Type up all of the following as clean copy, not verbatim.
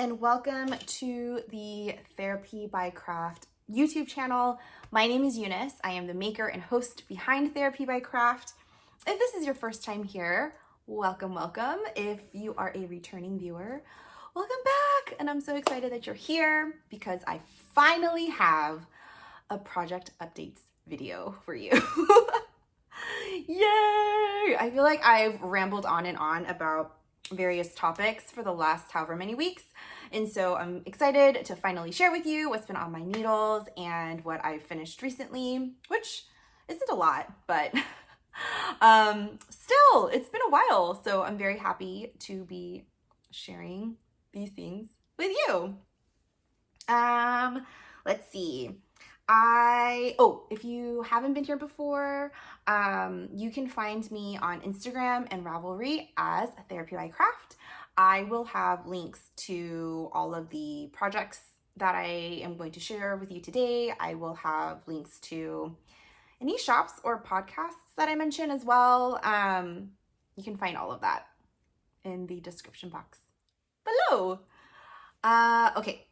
and welcome to the Therapy by Craft YouTube channel. My name is Eunice. I am the maker and host behind Therapy by Craft. If this is your first time here, welcome, welcome. If you are a returning viewer, welcome back. And I'm so excited that you're here because I finally have a project updates video for you. Yay! I feel like I've rambled on and on about various topics for the last however many weeks, and so I'm excited to finally share with you what's been on my needles and what I've finished recently, which isn't a lot, but still, it's been a while, so I'm very happy to be sharing these things with you. Let's see. If you haven't been here before, you can find me on Instagram and Ravelry as Therapy by Craft. I will have links to all of the projects that I am going to share with you today. I will have links to any shops or podcasts that I mention as well. You can find all of that in the description box below. Okay,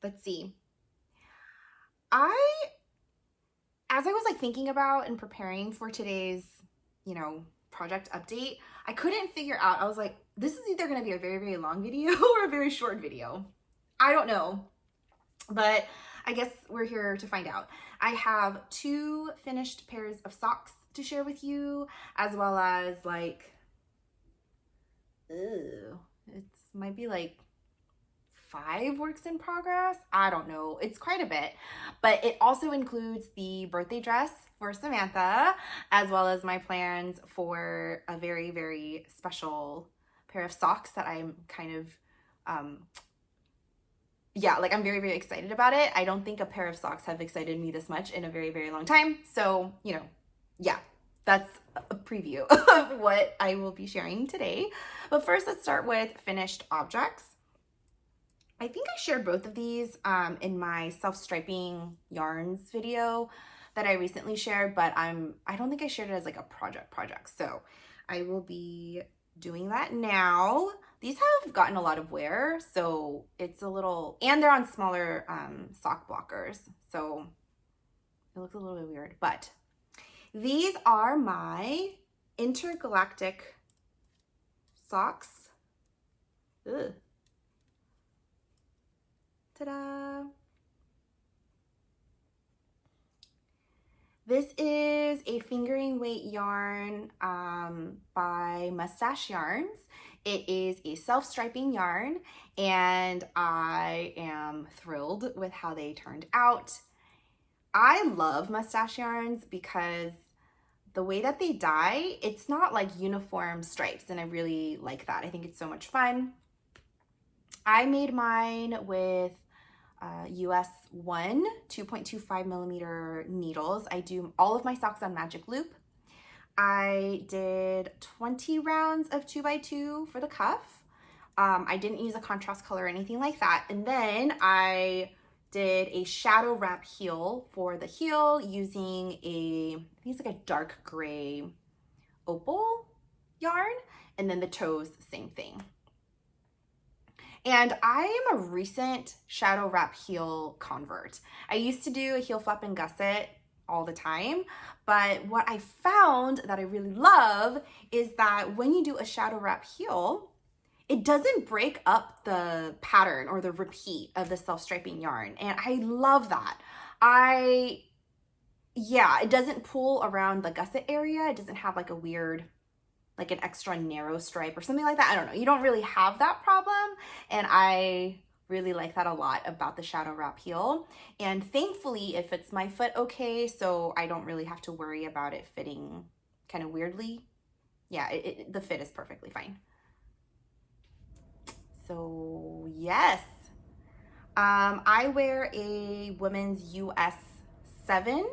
let's see. As I was thinking about and preparing for today's, project update, I couldn't figure out, I was like, this is either going to be a very, very long video or a very short video. I don't know, but I guess we're here to find out. I have 2 finished pairs of socks to share with you, as well as it might be 5 works in progress. I don't know. It's quite a bit, but it also includes the birthday dress for Samantha, as well as my plans for a very, very special pair of socks that I'm kind of, I'm very, very excited about it. I don't think a pair of socks have excited me this much in a very, very long time. So, yeah, that's a preview of what I will be sharing today. But first, let's start with finished objects. I think I shared both of these in my self-striping yarns video that I recently shared, but I don't think I shared it as a project. So I will be doing that now. These have gotten a lot of wear, so it's a little, and they're on smaller sock blockers, so it looks a little bit weird, but these are my Intergalactic Socks. Ugh. Ta-da! This is a fingering weight yarn by Mustache Yarns. It is a self-striping yarn, and I am thrilled with how they turned out. I love Mustache Yarns because the way that they dye, it's not uniform stripes, and I really like that. I think it's so much fun. I made mine with US 1 2.25 millimeter needles. I do all of my socks on Magic Loop. I did 20 rounds of 2x2 for the cuff. I didn't use a contrast color or anything like that. And then I did a shadow wrap heel for the heel using I think it's a dark gray opal yarn. And then the toes, same thing. And I am a recent shadow wrap heel convert. I used to do a heel flap and gusset all the time, but what I found that I really love is that when you do a shadow wrap heel, it doesn't break up the pattern or the repeat of the self-striping yarn. And I love that. It doesn't pull around the gusset area. It doesn't have a weird, an extra narrow stripe or something like that. I don't know. You don't really have that problem. And I really like that a lot about the shadow wrap heel. And thankfully it fits my foot okay, so I don't really have to worry about it fitting kind of weirdly. Yeah, the fit is perfectly fine. So yes, I wear a women's US 7.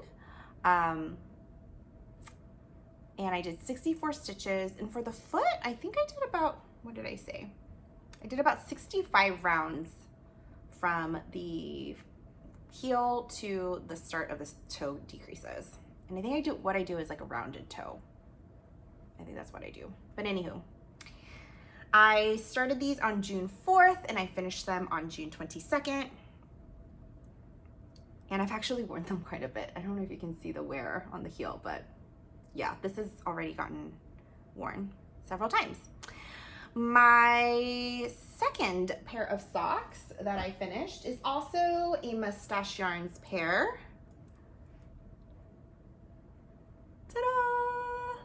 And I did 64 stitches. And for the foot, I think I did about, what did I say? I did about 65 rounds from the heel to the start of the toe decreases. And I think what I do is a rounded toe. I think that's what I do. But anywho, I started these on June 4th and I finished them on June 22nd. And I've actually worn them quite a bit. I don't know if you can see the wear on the heel, but yeah, this has already gotten worn several times. My second pair of socks that I finished is also a Mustache Yarns pair. Ta-da!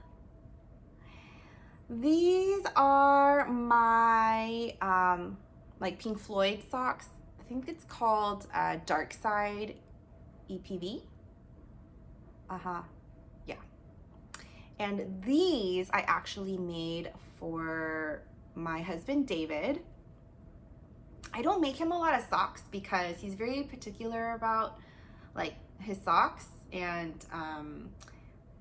These are my like Pink Floyd socks. I think it's called Side EPV. Yeah. And these I actually made for my husband David. I don't make him a lot of socks because he's very particular about like his socks, and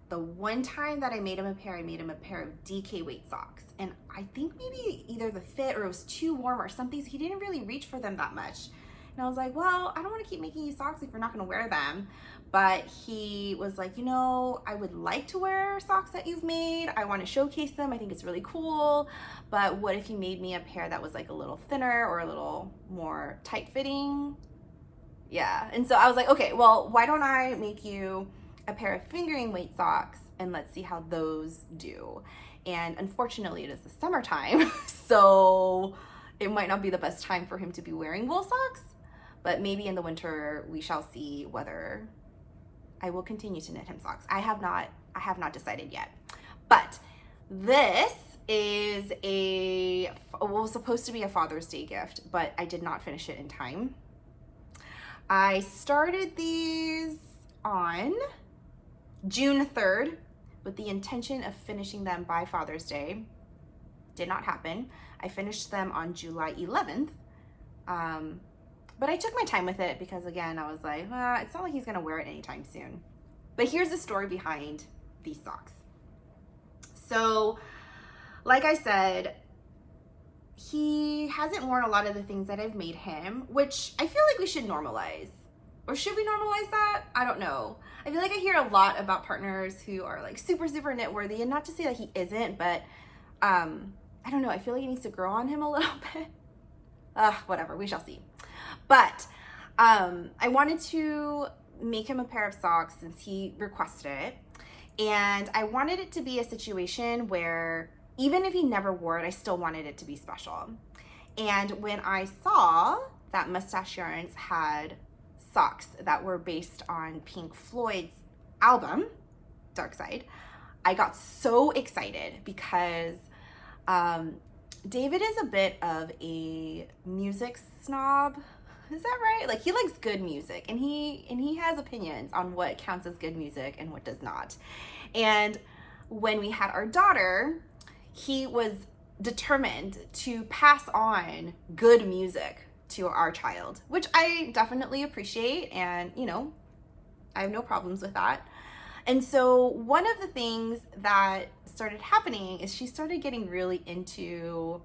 the one time that I made him a pair of DK weight socks, and I think maybe either the fit or it was too warm or something, so he didn't really reach for them that much. And I was like, well, I don't want to keep making you socks if you're not going to wear them. But he was like, you know, I would like to wear socks that you've made. I want to showcase them. I think it's really cool. But what if you made me a pair that was like a little thinner or a little more tight fitting? Yeah. And so I was like, okay, well, why don't I make you a pair of fingering weight socks and let's see how those do. And unfortunately it is the summertime, so it might not be the best time for him to be wearing wool socks, but maybe in the winter we shall see whether I will continue to knit him socks. I have not decided yet. But this is was supposed to be a Father's Day gift, but I did not finish it in time. I started these on June 3rd with the intention of finishing them by Father's Day. Did not happen. I finished them on July 11th. But I took my time with it because, again, I was like, it's not like he's going to wear it anytime soon. But here's the story behind these socks. So, like I said, he hasn't worn a lot of the things that I've made him, which I feel like we should normalize. Or should we normalize that? I don't know. I feel like I hear a lot about partners who are like super, super knit worthy, and not to say that he isn't, but I don't know. I feel like it needs to grow on him a little bit. Whatever, we shall see. But I wanted to make him a pair of socks since he requested it. And I wanted it to be a situation where even if he never wore it, I still wanted it to be special. And when I saw that Mustache Yarns had socks that were based on Pink Floyd's album, Dark Side, I got so excited because David is a bit of a music snob. Is that right? Like, he likes good music, and he has opinions on what counts as good music and what does not. And when we had our daughter, he was determined to pass on good music to our child, which I definitely appreciate, and you know, I have no problems with that. And so one of the things that started happening is she started getting really into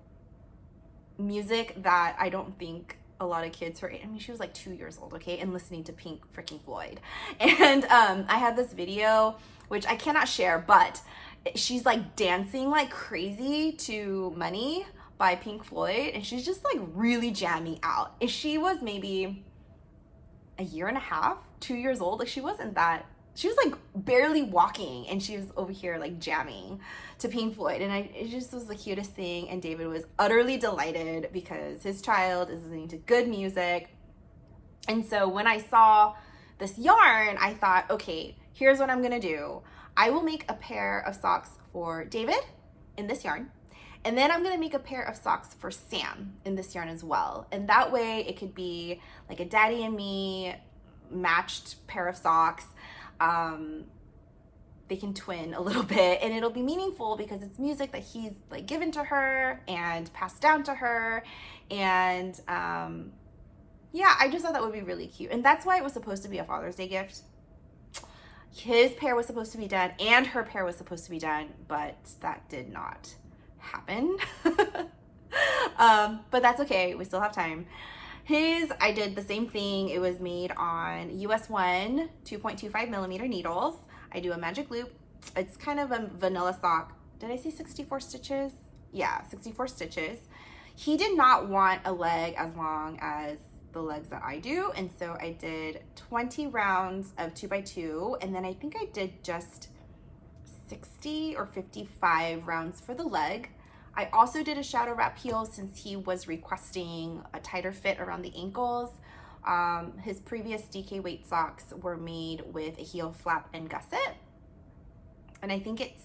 music that I don't think a lot of kids her age, I mean, she was like 2 years old, okay, and listening to Pink freaking Floyd. And I had this video, which I cannot share, but she's like dancing like crazy to Money by Pink Floyd, and she's just like really jamming out. And she was maybe a year and a half, 2 years old. Like, she wasn't that, she was like barely walking, and she was over here like jamming to Pink Floyd. And it just was the cutest thing. And David was utterly delighted because his child is listening to good music. And so when I saw this yarn, I thought, okay, here's what I'm gonna do. I will make a pair of socks for David in this yarn. And then I'm gonna make a pair of socks for Sam in this yarn as well. And that way it could be like a daddy and me matched pair of socks. They can twin a little bit, and it'll be meaningful because it's music that he's like given to her and passed down to her. And yeah, I just thought that would be really cute. And that's why it was supposed to be a Father's Day gift. His pair was supposed to be done and her pair was supposed to be done, but that did not happen. But that's okay, we still have time. His, I did the same thing. It was made on US 1 2.25 millimeter needles. I do a magic loop. It's kind of a vanilla sock. Did I say 64 stitches? yeah, 64 stitches. He did not want a leg as long as the legs that I do, and so I did 20 rounds of 2x2, and then I think I did just 60 or 55 rounds for the leg. I also did a shadow wrap heel since he was requesting a tighter fit around the ankles. His previous DK weight socks were made with a heel flap and gusset, and I think it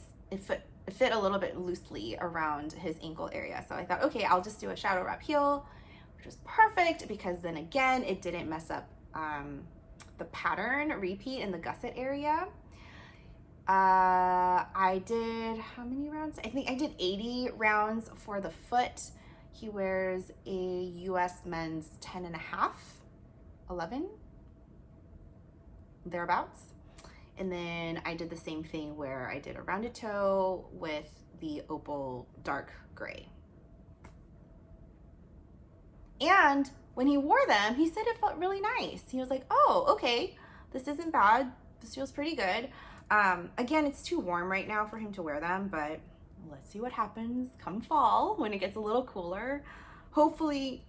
fit a little bit loosely around his ankle area. So I thought, okay, I'll just do a shadow wrap heel, which was perfect because then again, it didn't mess up the pattern repeat in the gusset area. I did, how many rounds? I think I did 80 rounds for the foot. He wears a US men's 10.5, 11, thereabouts. And then I did the same thing where I did a rounded toe with the opal dark gray. And when he wore them, he said it felt really nice. He was like, oh, okay, this isn't bad. This feels pretty good. Again, it's too warm right now for him to wear them, but let's see what happens come fall when it gets a little cooler. Hopefully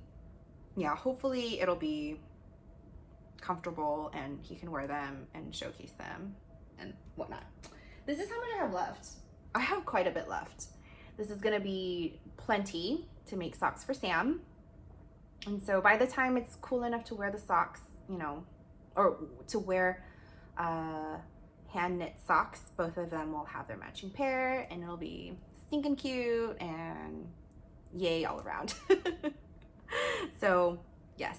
it'll be comfortable and he can wear them and showcase them and whatnot. This is how much I have left. I have quite a bit left. This is gonna be plenty to make socks for Sam. And so by the time it's cool enough to wear the socks, you know, or to wear hand knit socks, both of them will have their matching pair and it'll be stinking cute and yay all around. So yes,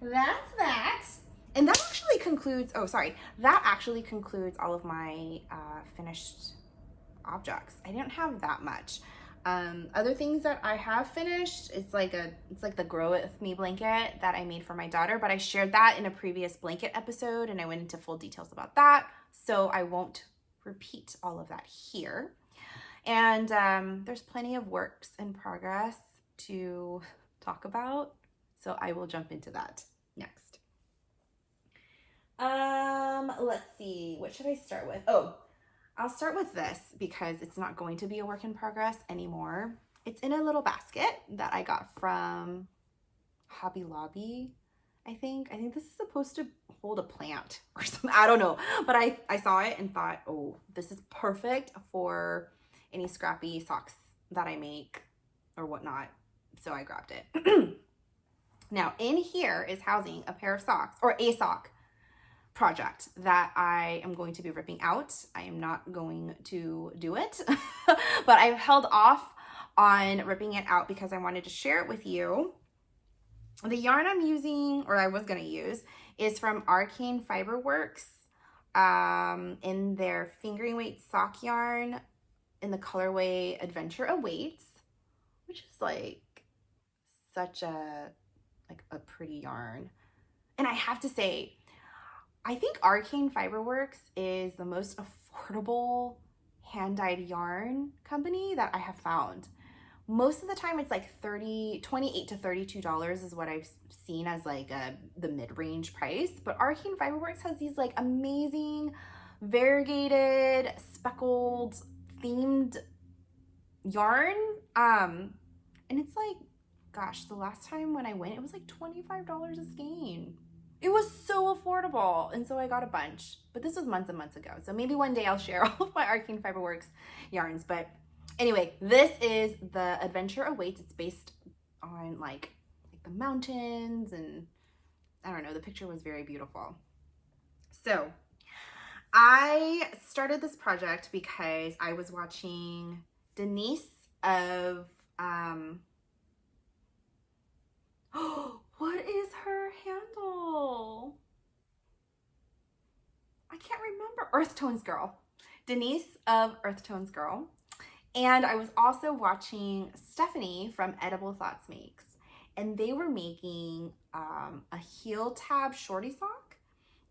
that's that. And that actually concludes, that actually concludes all of my finished objects. I didn't have that much. Other things that I have finished, it's like the Grow It With Me blanket that I made for my daughter, but I shared that in a previous blanket episode and I went into full details about that. So I won't repeat all of that here. And there's plenty of works in progress to talk about. So I will jump into that next. Let's see, what should I start with? Oh, I'll start with this because it's not going to be a work in progress anymore. It's in a little basket that I got from Hobby Lobby, I think. I think this is supposed to hold a plant or something. I don't know. But I saw it and thought, oh, this is perfect for any scrappy socks that I make or whatnot. So I grabbed it. Now, in here is housing a pair of socks, or a sock project that I am going to be ripping out. I am not going to do it, but I've held off on ripping it out because I wanted to share it with you. The yarn I'm using, or I was going to use, is from Arcane Fiberworks in their fingering weight sock yarn in the colorway Adventure Awaits, which is like such a pretty yarn. And I have to say, I think Arcane Fiberworks is the most affordable hand-dyed yarn company that I have found. Most of the time it's like $28 to $32 is what I've seen as like the mid-range price. But Arcane Fiberworks has these like amazing variegated speckled themed yarn. And it's like, gosh, the last time when I went, it was like $25 a skein. It was so affordable, and so I got a bunch, but this was months and months ago, so maybe one day I'll share all of my Arcane Fiberworks yarns. But anyway, this is the Adventure Awaits. It's based on like the mountains, and I don't know, the picture was very beautiful. So I started this project because I was watching Denise of what is her handle? I can't remember. Earth Tones Girl. Denise of Earth Tones Girl. And I was also watching Stephanie from Edible Thoughts Makes. And they were making a heel tab shorty sock.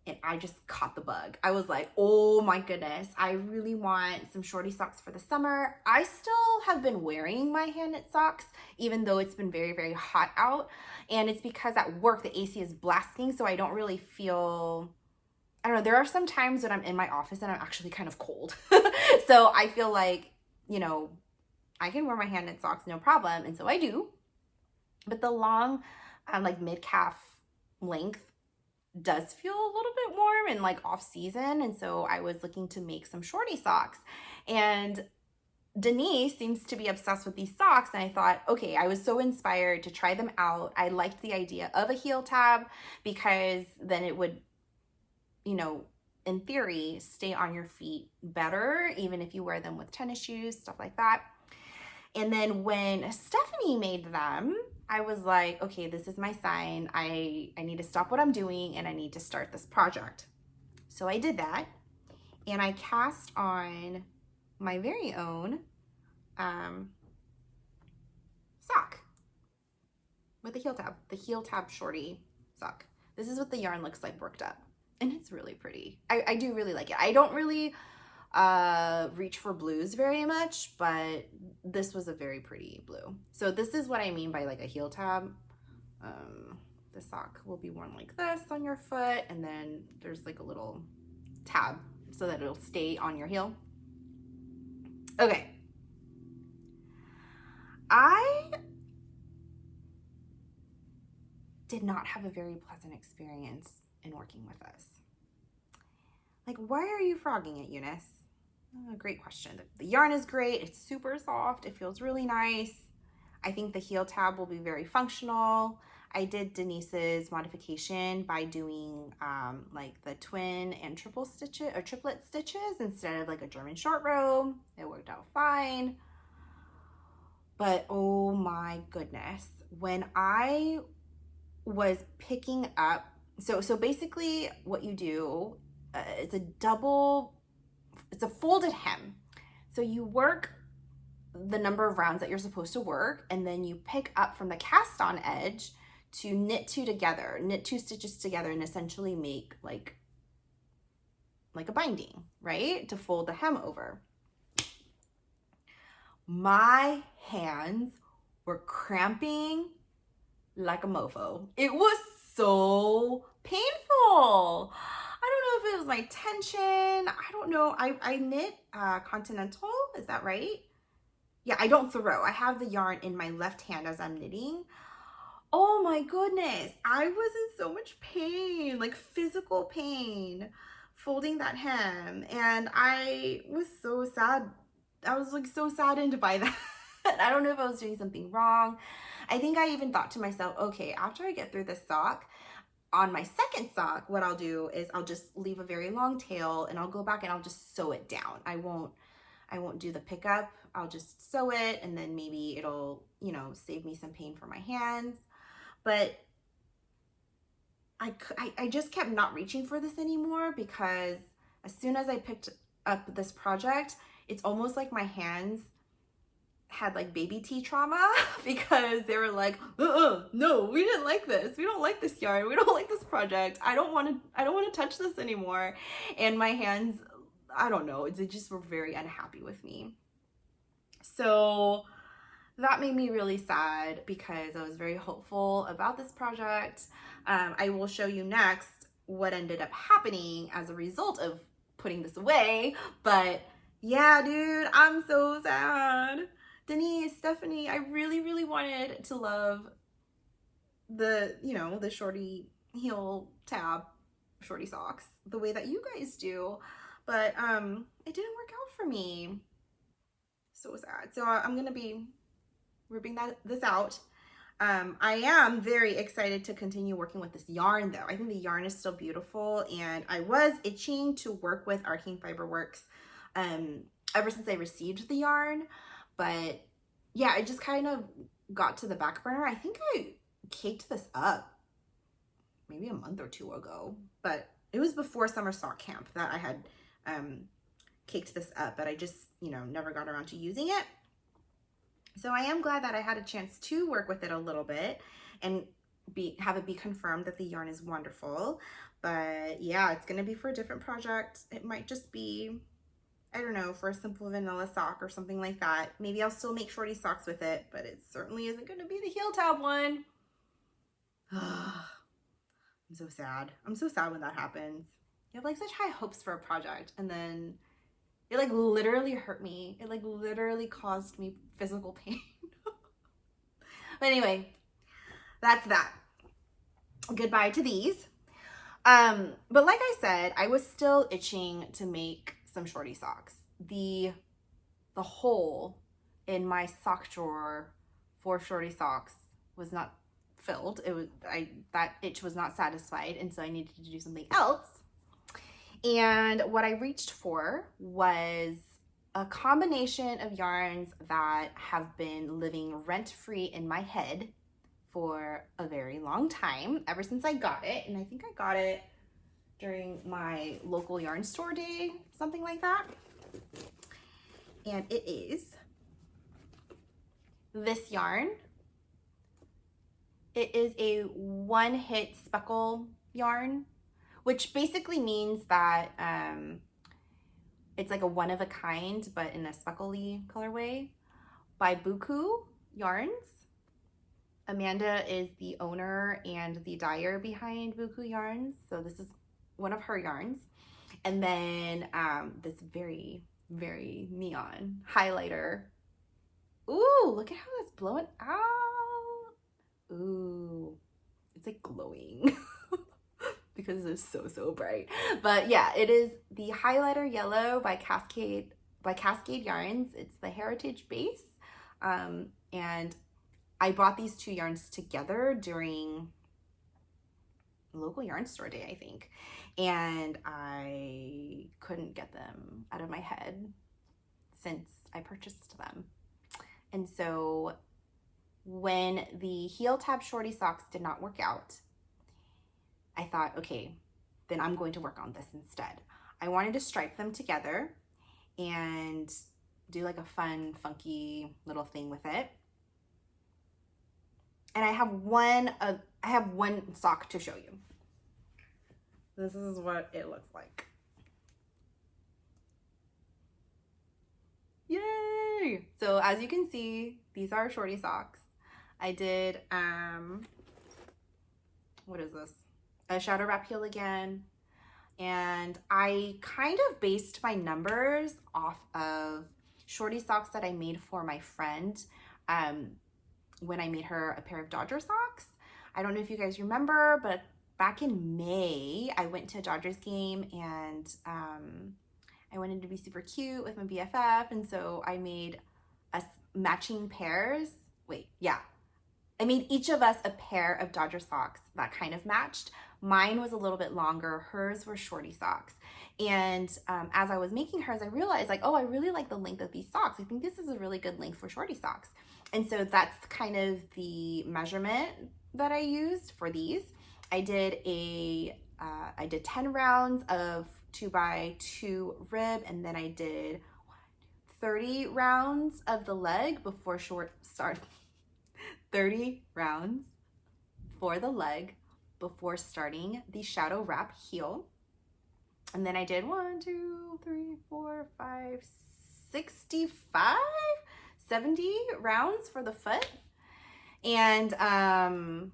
And I just caught the bug. I was like, oh my goodness, I really want some shorty socks for the summer. I still have been wearing my hand knit socks, even though it's been very, very hot out. And it's because at work, the AC is blasting, so I don't really feel, I don't know, there are some times when I'm in my office and I'm actually kind of cold. So I feel like, you know, I can wear my hand knit socks, no problem. And so I do. But the long, like mid-calf length does feel a little bit warm and like off season. And so I was looking to make some shorty socks. And Denise seems to be obsessed with these socks. And I thought, okay, I was so inspired to try them out. I liked the idea of a heel tab because then it would, you know, in theory, stay on your feet better, even if you wear them with tennis shoes, stuff like that. And then when Stephanie made them, I was like, okay, this is my sign. I need to stop what I'm doing and I need to start this project. So I did that and I cast on my very own sock with a heel tab, the heel tab shorty sock. This is what the yarn looks like worked up. And it's really pretty. I do really like it. I don't really reach for blues very much, but this was a very pretty blue. So this is what I mean by like a heel tab. The sock will be worn like this on your foot, and then there's like a little tab so that it'll stay on your heel. Okay. I did not have a very pleasant experience in working with this. Like, why are you frogging it, Eunice? Oh, great question. The yarn is great. It's super soft. It feels really nice. I think the heel tab will be very functional. I did Denise's modification by doing like the twin and triple stitches or triplet stitches instead of like a German short row. It worked out fine. But oh my goodness, when I was picking up, so basically what you do, it's a folded hem. So you work the number of rounds that you're supposed to work, and then you pick up from the cast on edge to knit two stitches together and essentially make like a binding, right? To fold the hem over. My hands were cramping like a mofo. It was so painful. I don't know if it was my tension. I don't know. I knit continental. Is that right? Yeah, I don't throw. I have the yarn in my left hand as I'm knitting. Oh my goodness. I was in so much pain, like physical pain, folding that hem. And I was so sad. I was like so saddened by that. I don't know if I was doing something wrong. I think I even thought to myself, okay, after I get through this sock, on my second sock, what I'll do is I'll just leave a very long tail and I'll go back and I'll just sew it down. I won't do the pickup. I'll just sew it and then maybe it'll, you know, save me some pain for my hands. But I just kept not reaching for this anymore because as soon as I picked up this project, it's almost like my hands had like baby tea trauma because they were like, no, we didn't like this. We don't like this yarn. We don't like this project. I don't want to touch this anymore. And my hands, I don't know, they just were very unhappy with me. So that made me really sad because I was very hopeful about this project. I will show you next what ended up happening as a result of putting this away. But yeah, dude, I'm so sad. Denise, Stephanie, I really, really wanted to love the, you know, the shorty heel tab, shorty socks, the way that you guys do. But it didn't work out for me. So sad. So I'm going to be ripping this out. I am very excited to continue working with this yarn though. I think the yarn is still beautiful and I was itching to work with Arcane Fiber Works ever since I received the yarn. But yeah, I just kind of got to the back burner. I think I caked this up maybe a month or two ago, but it was before summer sock camp that I had caked this up, but I just, you know, never got around to using it. So I am glad that I had a chance to work with it a little bit and have it be confirmed that the yarn is wonderful. But yeah, it's going to be for a different project. It might just be, I don't know, for a simple vanilla sock or something like that. Maybe I'll still make shorty socks with it, but it certainly isn't going to be the heel tab one. I'm so sad. I'm so sad when that happens. You have like such high hopes for a project and then It like literally hurt me. It like literally caused me physical pain. But anyway, that's that. Goodbye to these. But like I said, I was still itching to make some Shorty socks. The hole in my sock drawer for Shorty socks was not filled. That itch was not satisfied, and so I needed to do something else. And what I reached for was a combination of yarns that have been living rent-free in my head for a very long time, ever since I got it. And I think I got it during my local yarn store day, something like that. And it is this yarn. It is a one-hit speckle yarn, which basically means that it's like a one-of-a-kind, but in a speckly colorway, by Buku yarns. Amanda is the owner and the dyer behind Buku yarns, so this is one of her yarns. And then this very, very neon highlighter. Ooh, look at how that's blowing out. Ooh, it's like glowing because it's so bright. But yeah, it is the highlighter yellow by Cascade yarns. It's the heritage base, and I bought these two yarns together during local yarn store day, I think, and I couldn't get them out of my head since I purchased them. And so when the heel tab Shorty socks did not work out, I thought, okay, then I'm going to work on this instead. I wanted to stripe them together and do like a fun, funky little thing with it. And I have one sock to show you. This is what it looks like. Yay! So as you can see, these are Shorty socks. I did, what is this? A shadow wrap heel again. And I kind of based my numbers off of Shorty socks that I made for my friend when I made her a pair of Dodger socks. I don't know if you guys remember, but back in May, I went to a Dodgers game and I wanted to be super cute with my BFF. And so I made us matching pairs. I made each of us a pair of Dodger socks that kind of matched. Mine was a little bit longer. Hers were Shorty socks. And as I was making hers, I realized like, oh, I really like the length of these socks. I think this is a really good length for Shorty socks. And so that's kind of the measurement that I used for these. I did 10 rounds of 2x2 rib, and then I did 30 rounds of the leg before 30 rounds for the leg before starting the shadow wrap heel. And then I did 70 rounds for the foot. And I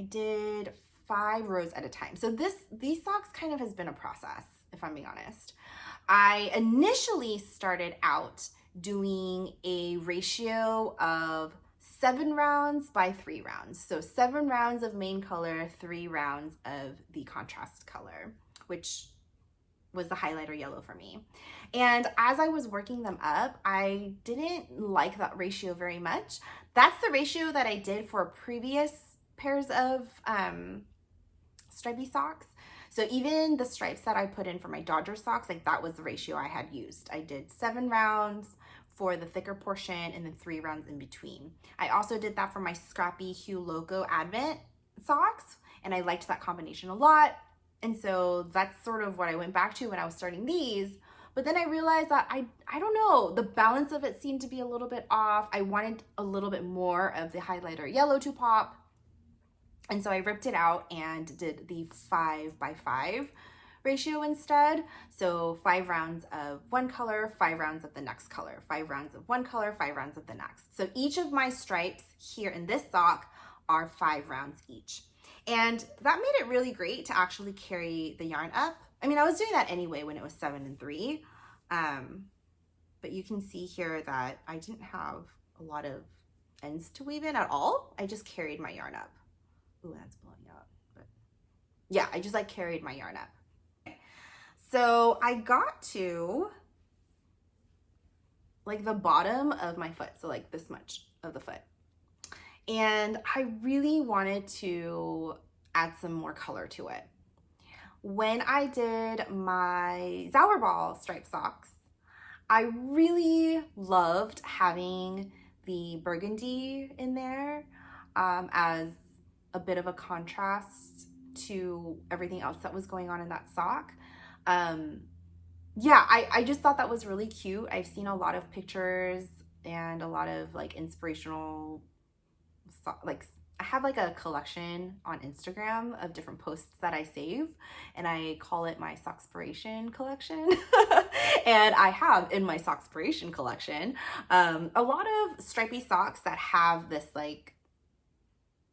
did 5 rows at a time. So these socks kind of has been a process, if I'm being honest. I initially started out doing a ratio of 7 rounds by 3 rounds. So 7 rounds of main color, 3 rounds of the contrast color, which was the highlighter yellow for me. And as I was working them up, I didn't like that ratio very much. That's the ratio that I did for previous pairs of stripey socks. So even the stripes that I put in for my Dodger socks, like that was the ratio I had used. I did 7 rounds for the thicker portion and then 3 rounds in between. I also did that for my Scrappy Hue Loco Advent socks, and I liked that combination a lot. And so that's sort of what I went back to when I was starting these. But then I realized that I don't know, the balance of it seemed to be a little bit off. I wanted a little bit more of the highlighter yellow to pop. And so I ripped it out and did the 5x5 ratio instead. So 5 rounds of one color, 5 rounds of the next color, 5 rounds of one color, 5 rounds of the next. So each of my stripes here in this sock are 5 rounds each. And that made it really great to actually carry the yarn up. I mean, I was doing that anyway when it was 7 and 3. But you can see here that I didn't have a lot of ends to weave in at all. I just carried my yarn up. Ooh, that's blowing out. But yeah, I just like carried my yarn up. So I got to like the bottom of my foot. So like this much of the foot. And I really wanted to add some more color to it. When I did my Zauberball striped socks, I really loved having the burgundy in there as a bit of a contrast to everything else that was going on in that sock. Yeah, I just thought that was really cute. I've seen a lot of pictures and a lot of like inspirational, like I have like a collection on Instagram of different posts that I save, and I call it my Sockspiration collection. And I have in my Sockspiration collection a lot of stripy socks that have this like,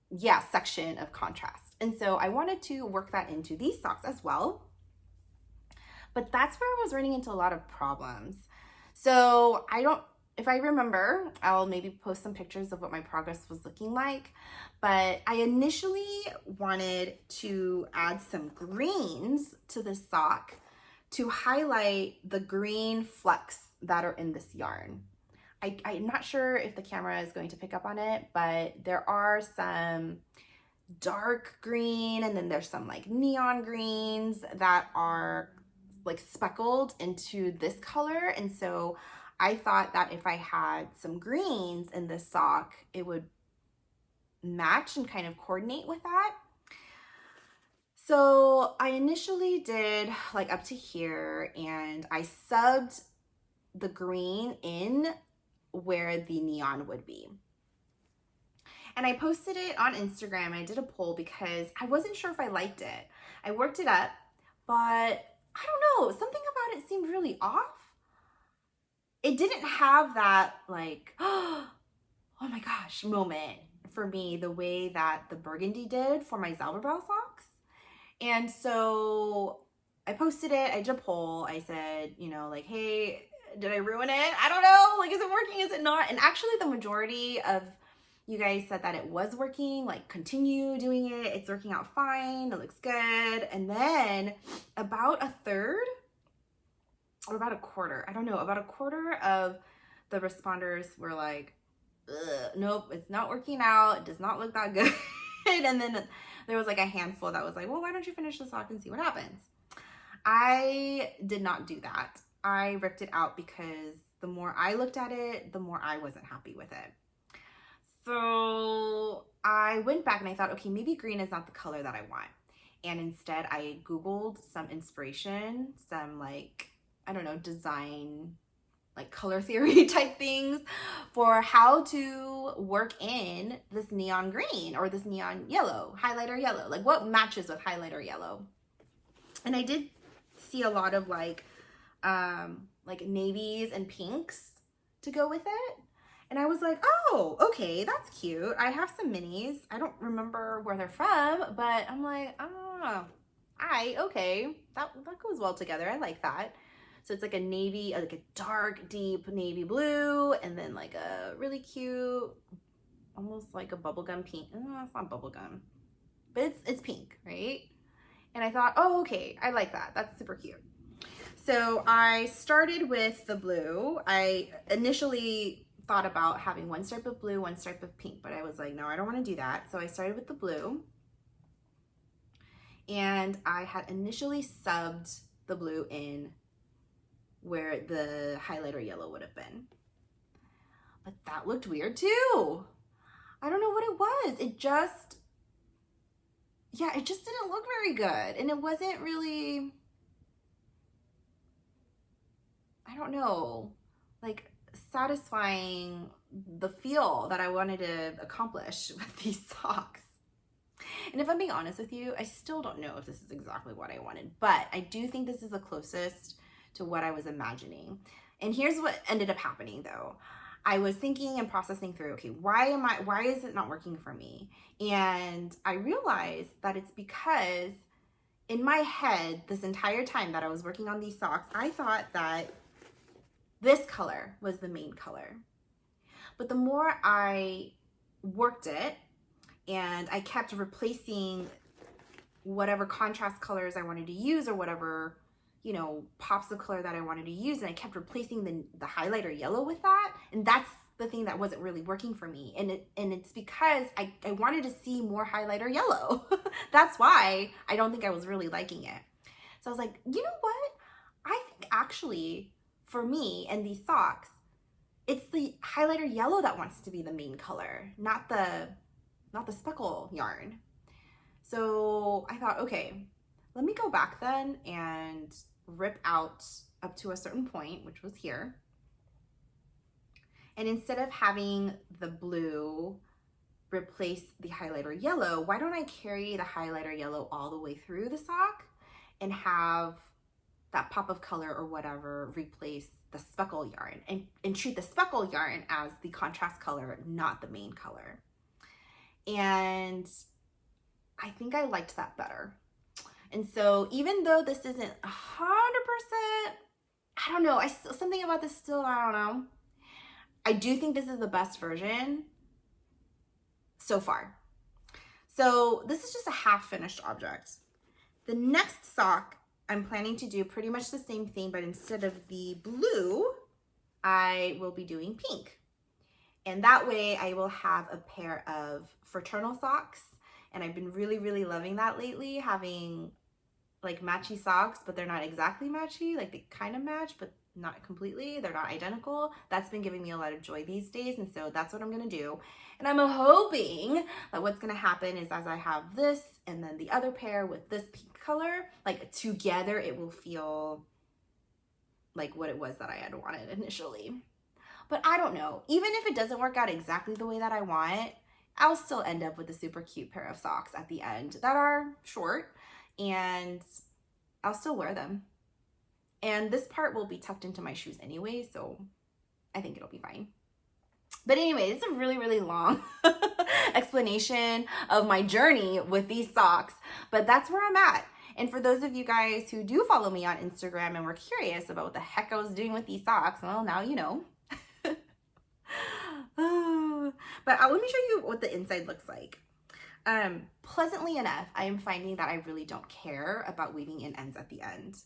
yeah, section of contrast. And so I wanted to work that into these socks as well. But that's where I was running into a lot of problems. So if I remember, I'll maybe post some pictures of what my progress was looking like. But I initially wanted to add some greens to this sock to highlight the green flecks that are in this yarn. I'm not sure if the camera is going to pick up on it, but there are some dark green and then there's some like neon greens that are like speckled into this color. And so I thought that if I had some greens in this sock, it would match and kind of coordinate with that. So I initially did like up to here, and I subbed the green in where the neon would be. And I posted it on Instagram. I did a poll because I wasn't sure if I liked it. I worked it up, but I don't know, something about it seemed really off. It didn't have that like, oh my gosh moment for me the way that the burgundy did for my Zauberball socks. And so I posted it, I did a poll. I said, you know, like, hey, did I ruin it? I don't know, like, is it working, is it not? And actually the majority of you guys said that it was working, like continue doing it. It's working out fine. It looks good. And then about a third or about a quarter, I don't know, about a quarter of the responders were like, nope, it's not working out. It does not look that good. And then there was like a handful that was like, well, why don't you finish the sock and see what happens? I did not do that. I ripped it out because the more I looked at it, the more I wasn't happy with it. So I went back and I thought, okay, maybe green is not the color that I want. And instead I Googled some inspiration, some like, I don't know, design, like color theory type things for how to work in this neon green or this neon yellow, highlighter yellow, like what matches with highlighter yellow. And I did see a lot of like navies and pinks to go with it. And I was like, oh, okay, that's cute. I have some minis. I don't remember where they're from, but I'm like, oh, okay, that goes well together. I like that. So it's like a navy, like a dark, deep navy blue, and then like a really cute, almost like a bubblegum pink. No, it's not bubblegum, but it's pink, right? And I thought, oh, okay, I like that. That's super cute. So I started with the blue. I initially thought about having one stripe of blue, one stripe of pink, but I was like, no, I don't want to do that. So I started with the blue, and I had initially subbed the blue in where the highlighter yellow would have been. But that looked weird too. I don't know what it was. It just didn't look very good. And it wasn't really, I don't know, like satisfying the feel that I wanted to accomplish with these socks. And if I'm being honest with you, I still don't know if this is exactly what I wanted, but I do think this is the closest to what I was imagining. And here's what ended up happening though. I was thinking and processing through, okay, why is it not working for me? And I realized that it's because in my head, this entire time that I was working on these socks, I thought that this color was the main color. But the more I worked it and I kept replacing whatever contrast colors I wanted to use or whatever, you know, pops of color that I wanted to use, and I kept replacing the highlighter yellow with that, and that's the thing that wasn't really working for me. And it's because I wanted to see more highlighter yellow. That's why I don't think I was really liking it. So I was like, you know what? I think actually for me and these socks, it's the highlighter yellow that wants to be the main color, not the speckle yarn. So I thought, okay, let me go back then and rip out up to a certain point, which was here. And instead of having the blue replace the highlighter yellow, why don't I carry the highlighter yellow all the way through the sock and have that pop of color or whatever replace the speckle yarn, and treat the speckle yarn as the contrast color, not the main color. And I think I liked that better. And so even though this isn't 100%, I don't know, something about this still, I don't know. I do think this is the best version so far. So this is just a half finished object. The next sock, I'm planning to do pretty much the same thing, but instead of the blue, I will be doing pink. And that way I will have a pair of fraternal socks. And I've been really, really loving that lately, having like matchy socks, but they're not exactly matchy. Like they kind of match, but not completely. They're not identical. That's been giving me a lot of joy these days. And so that's what I'm going to do. And I'm hoping that what's going to happen is as I have this and then the other pair with this pink color, like together, it will feel like what it was that I had wanted initially. But I don't know. Even if it doesn't work out exactly the way that I want, I'll still end up with a super cute pair of socks at the end that are short, and I'll still wear them. And this part will be tucked into my shoes anyway, so I think it'll be fine. But anyway, it's a really, really long explanation of my journey with these socks, but that's where I'm at. And for those of you guys who do follow me on Instagram and were curious about what the heck I was doing with these socks, well, now you know. But let me show you what the inside looks like. Pleasantly enough, I am finding that I really don't care about weaving in ends at the end.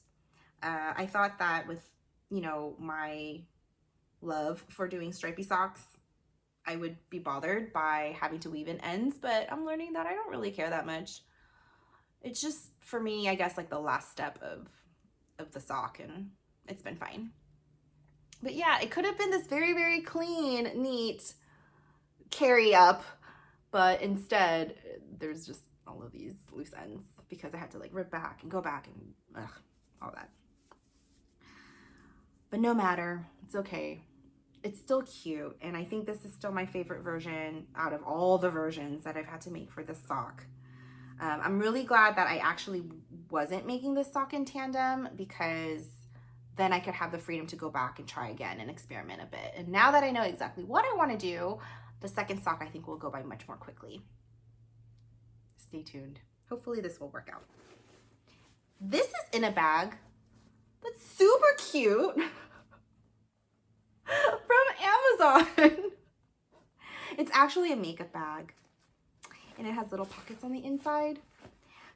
I thought that with, you know, my love for doing stripy socks, I would be bothered by having to weave in ends, but I'm learning that I don't really care that much. It's just, for me, I guess, like the last step of the sock, and it's been fine. But yeah, it could have been this very, very clean, neat carry up, but instead there's just all of these loose ends because I had to like rip back and go back and all that. But no matter, it's okay. It's still cute, and I think this is still my favorite version out of all the versions that I've had to make for this sock. I'm really glad that I actually wasn't making this sock in tandem, because then I could have the freedom to go back and try again and experiment a bit. And now that I know exactly what I want to do, the second sock I think will go by much more quickly. Stay tuned. Hopefully this will work out. This is in a bag that's super cute from Amazon. It's actually a makeup bag, and it has little pockets on the inside.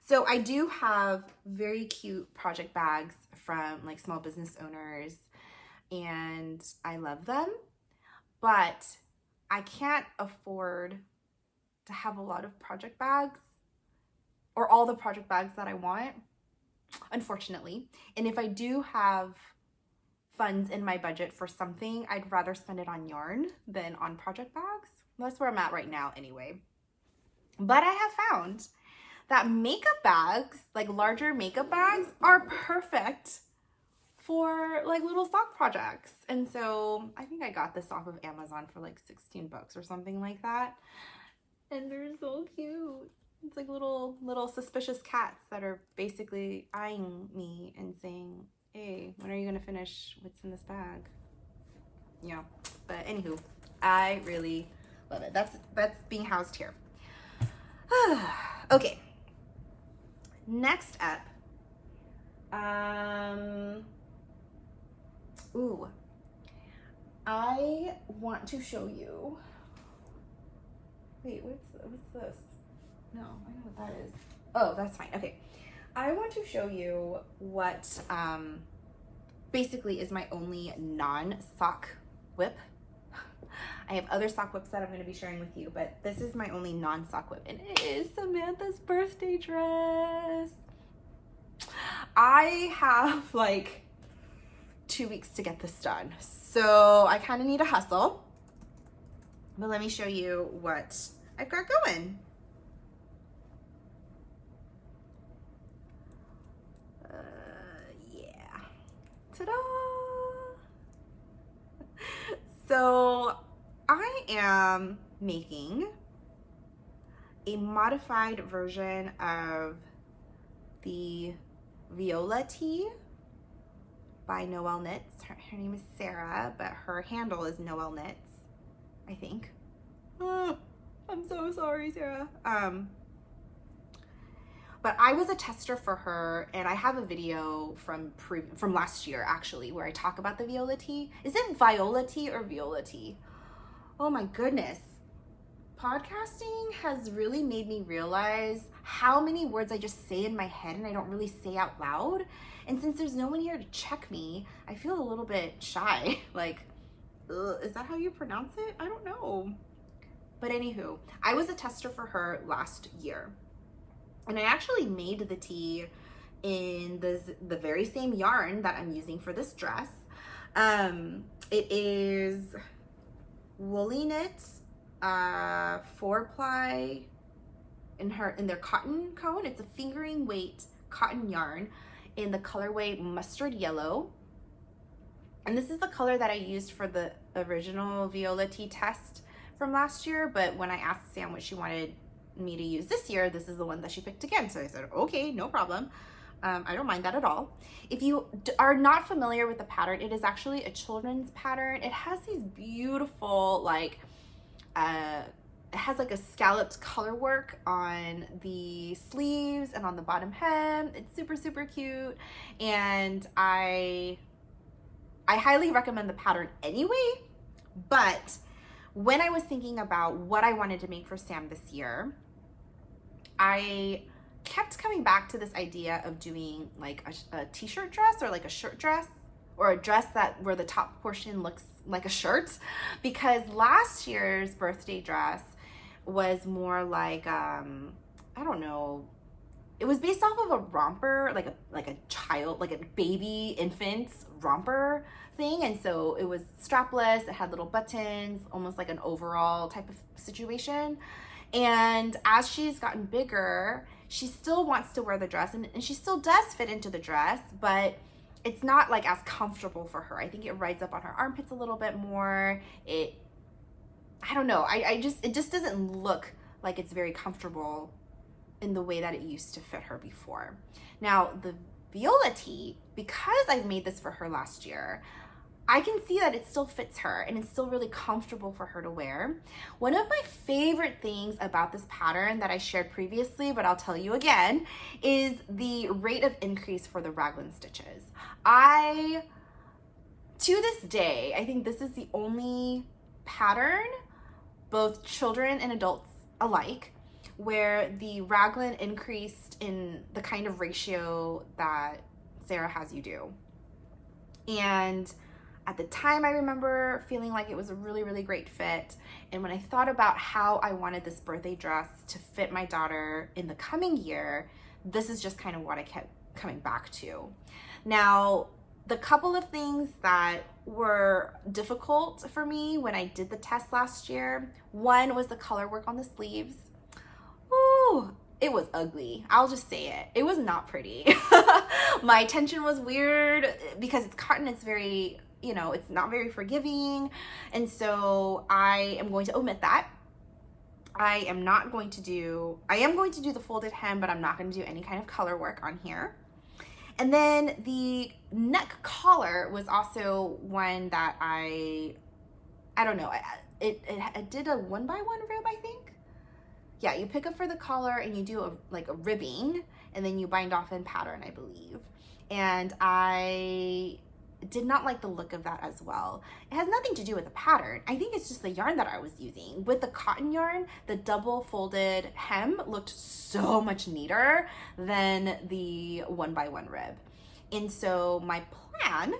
So I do have very cute project bags from like small business owners, and I love them, but I can't afford to have a lot of project bags or all the project bags that I want, unfortunately. And if I do have funds in my budget for something, I'd rather spend it on yarn than on project bags. That's where I'm at right now anyway. But I have found that makeup bags, like larger makeup bags, are perfect for like little sock projects. And so I think I got this off of Amazon for like 16 bucks or something like that. And they're so cute. It's like little suspicious cats that are basically eyeing me and saying, hey, when are you gonna finish what's in this bag? Yeah, but anywho, I really love it. That's being housed here. Okay, next up, Ooh, I want to show you. Wait, what's this? No, I know what that is. Oh, that's fine. Okay. I want to show you what basically is my only non-sock whip. I have other sock whips that I'm going to be sharing with you, but this is my only non-sock whip, and it is Samantha's birthday dress. I have like 2 weeks to get this done, so I kind of need to hustle. But let me show you what I've got going. Yeah. Ta-da! So I am making a modified version of the Viola tee by Noelle Knits. Her name is Sarah, but her handle is Noelle Knits, I think. Oh, I'm so sorry, Sarah. But I was a tester for her, and I have a video from last year, actually, where I talk about the Viola tee. Is it Viola tee or Viola tee? Oh my goodness. Podcasting has really made me realize how many words I just say in my head and I don't really say out loud. And since there's no one here to check me, I feel a little bit shy. Like, is that how you pronounce it? I don't know. But anywho, I was a tester for her last year. And I actually made the tee in the very same yarn that I'm using for this dress. It is Woolyknits 4-ply in their cotton cone. It's a fingering weight cotton yarn in the colorway mustard yellow. And this is the color that I used for the original Viola tee test from last year. But when I asked Sam what she wanted me to use this year, this is the one that she picked again. So I said, okay, no problem. I don't mind that at all. If you are not familiar with the pattern, it is actually a children's pattern. It has these beautiful, like, it has like a scalloped color work on the sleeves and on the bottom hem. It's super, super cute. And I highly recommend the pattern anyway. But when I was thinking about what I wanted to make for Sam this year, I kept coming back to this idea of doing like a t-shirt dress or like a shirt dress, or a dress that where the top portion looks like a shirt, because last year's birthday dress was more like I don't know, it was based off of a romper, like a child, like a baby infant's romper thing. And so it was strapless, it had little buttons, almost like an overall type of situation. And as she's gotten bigger, she still wants to wear the dress, and she still does fit into the dress, but it's not like as comfortable for her. I think it rides up on her armpits a little bit more. I don't know. It just doesn't look like it's very comfortable in the way that it used to fit her before. Now, the Viola tee, because I've made this for her last year, I can see that it still fits her and it's still really comfortable for her to wear. One of my favorite things about this pattern that I shared previously, but I'll tell you again, is the rate of increase for the raglan stitches. To this day, I think this is the only pattern, both children and adults alike, where the raglan increased in the kind of ratio that Sarah has you do. And at the time, I remember feeling like it was a really, really great fit. And when I thought about how I wanted this birthday dress to fit my daughter in the coming year, this is just kind of what I kept coming back to. Now, the couple of things that were difficult for me when I did the test last year, one was the color work on the sleeves. Ooh, it was ugly. I'll just say it. It was not pretty. My tension was weird because it's cotton. It's very, it's not very forgiving. And so I am going to omit that. I am going to do the folded hem, but I'm not going to do any kind of color work on here. And then the neck collar was also one that I don't know. It did a 1x1 rib, I think. Yeah, you pick up for the collar and you do a ribbing, and then you bind off in pattern, I believe. And I did not like the look of that as well. It has nothing to do with the pattern. I think it's just the yarn that I was using. With the cotton yarn, the double folded hem looked so much neater than the 1x1 rib. And so my plan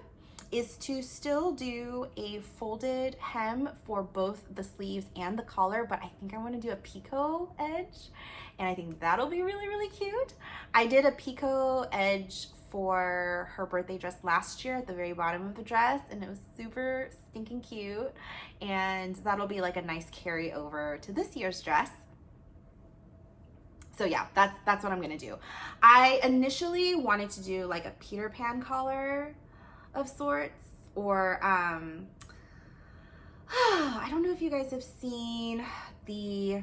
is to still do a folded hem for both the sleeves and the collar, but I think I want to do a picot edge, and I think that'll be really, really cute. I did a picot edge for her birthday dress last year at the very bottom of the dress, and it was super stinking cute, and that'll be like a nice carry over to this year's dress. So yeah, that's what I'm gonna do. I initially wanted to do like a Peter Pan collar of sorts, or I don't know if you guys have seen the,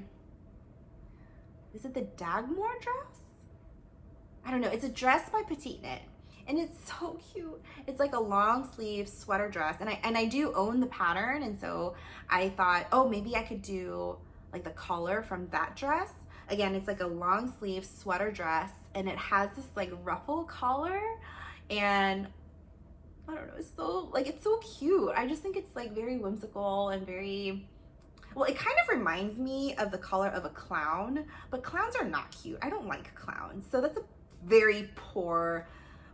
is it the Dagmore dress? I don't know. It's a dress by Petite Knit, and it's so cute. It's like a long sleeve sweater dress, and I do own the pattern, and so I thought, oh, maybe I could do like the collar from that dress. Again, it's like a long sleeve sweater dress, and it has this like ruffle collar, and I don't know, it's so cute. I just think it's like very whimsical and very, well, it kind of reminds me of the color of a clown, but clowns are not cute. I don't like clowns. So that's a very poor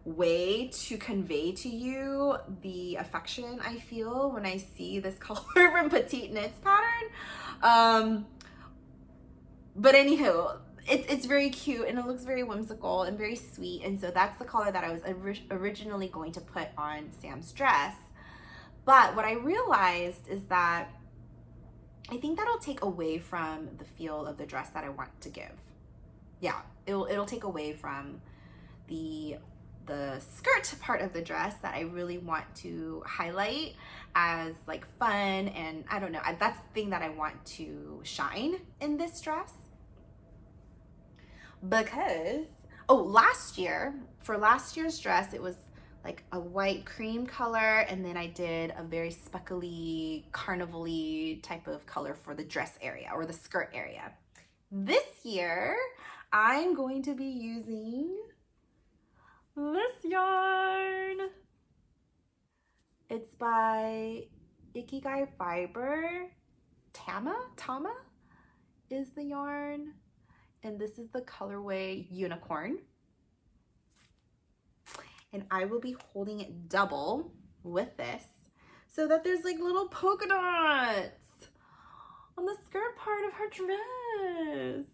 way to convey to you the affection I feel when I see this color from Petite Knit's pattern. But anywho, it's very cute, and it looks very whimsical and very sweet, and so that's the color that I was originally going to put on Sam's dress. But what I realized is that I think that'll take away from the feel of the dress that I want to give. Yeah, it'll take away from the skirt part of the dress that I really want to highlight as like fun, and I don't know, that's the thing that I want to shine in this dress. Because, last year, for last year's dress, it was like a white cream color, and then I did a very speckly, carnival-y type of color for the dress area or the skirt area. This year, I'm going to be using this yarn. It's by IkigaiFiber. Tama is the yarn. And this is the colorway Unicorn. And I will be holding it double with this so that there's like little polka dots on the skirt part of her dress.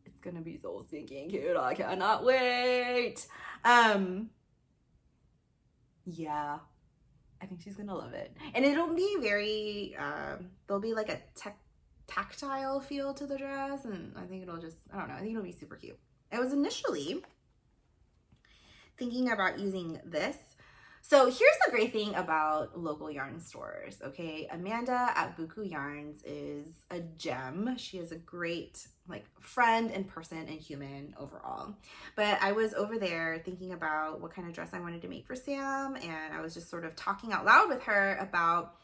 It's gonna be so stinking cute. I cannot wait. Yeah, I think she's gonna love it. And it'll be very, there'll be like a tactile feel to the dress, and I think it'll just, I don't know, I think it'll be super cute. I was initially thinking about using this. So here's the great thing about local yarn stores, okay? Amanda at Buku Yarns is a gem. She is a great like friend and person and human overall. But I was over there thinking about what kind of dress I wanted to make for Sam, and I was just sort of talking out loud with her about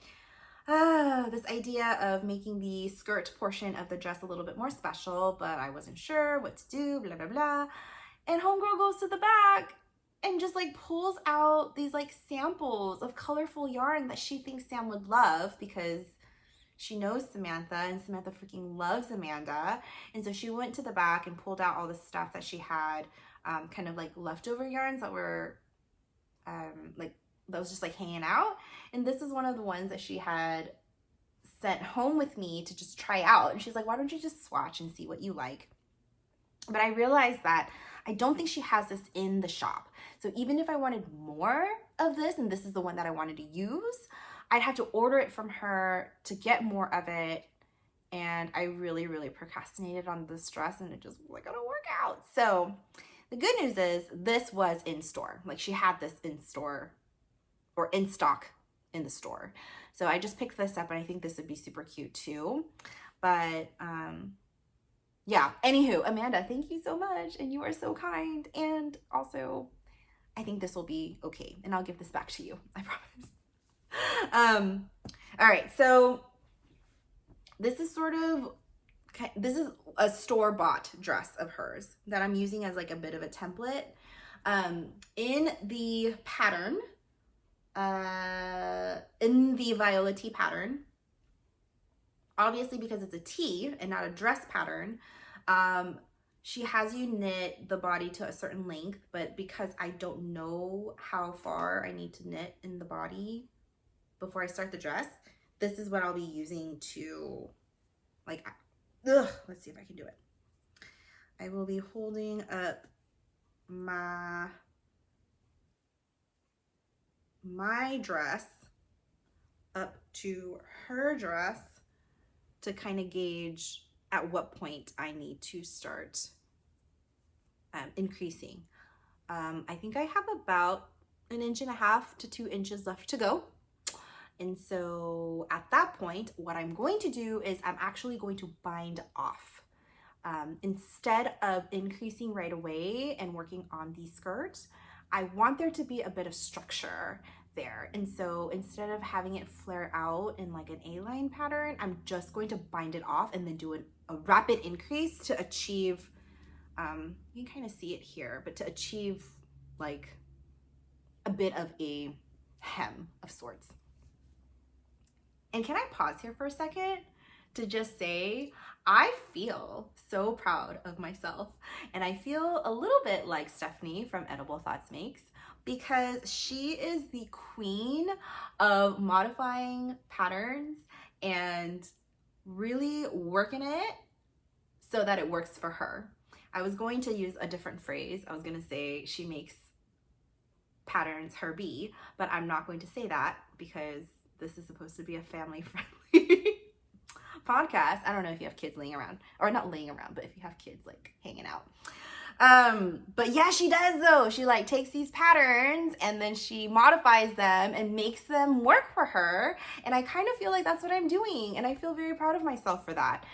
this idea of making the skirt portion of the dress a little bit more special, but I wasn't sure what to do, blah, blah, blah. And homegirl goes to the back and just like pulls out these like samples of colorful yarn that she thinks Sam would love because she knows Samantha, and Samantha freaking loves Amanda. And so she went to the back and pulled out all the stuff that she had, kind of like leftover yarns that were that was just like hanging out. And this is one of the ones that she had sent home with me to just try out. And she's like, why don't you just swatch and see what you like? But I realized that I don't think she has this in the shop. So even if I wanted more of this, and this is the one that I wanted to use, I'd have to order it from her to get more of it. And I really, really procrastinated on this dress, and it just wasn't gonna work out. So the good news is this was in store. Like she had this in store or in stock in the store. So I just picked this up, and I think this would be super cute too. But yeah, anywho, Amanda, thank you so much, and you are so kind. And also, I think this will be okay, and I'll give this back to you, I promise. All right, so this is sort of this is a store-bought dress of hers that I'm using as like a bit of a template. In the pattern, in the Viola tee pattern, obviously because it's a tee and not a dress pattern, she has you knit the body to a certain length, but because I don't know how far I need to knit in the body before I start the dress, this is what I'll be using to, like, let's see if I can do it. I will be holding up my dress up to her dress to kind of gauge at what point I need to start increasing. I think I have about 1.5 to 2 inches left to go. And so at that point, what I'm going to do is I'm actually going to bind off. Instead of increasing right away and working on the skirt, I want there to be a bit of structure there. And so instead of having it flare out in like an A-line pattern, I'm just going to bind it off and then do a rapid increase to achieve, you can kind of see it here, but to achieve like a bit of a hem of sorts. And can I pause here for a second to just say, I feel so proud of myself. And I feel a little bit like Stephanie from Edible Thoughts Makes, because she is the queen of modifying patterns and really working it so that it works for her. I was going to use a different phrase. I was going to say she makes patterns her bee, but I'm not going to say that because this is supposed to be a family-friendly podcast. I don't know if you have kids laying around, or not laying around, but if you have kids like hanging out. But yeah, she does though. She like takes these patterns and then she modifies them and makes them work for her. And I kind of feel like that's what I'm doing. And I feel very proud of myself for that.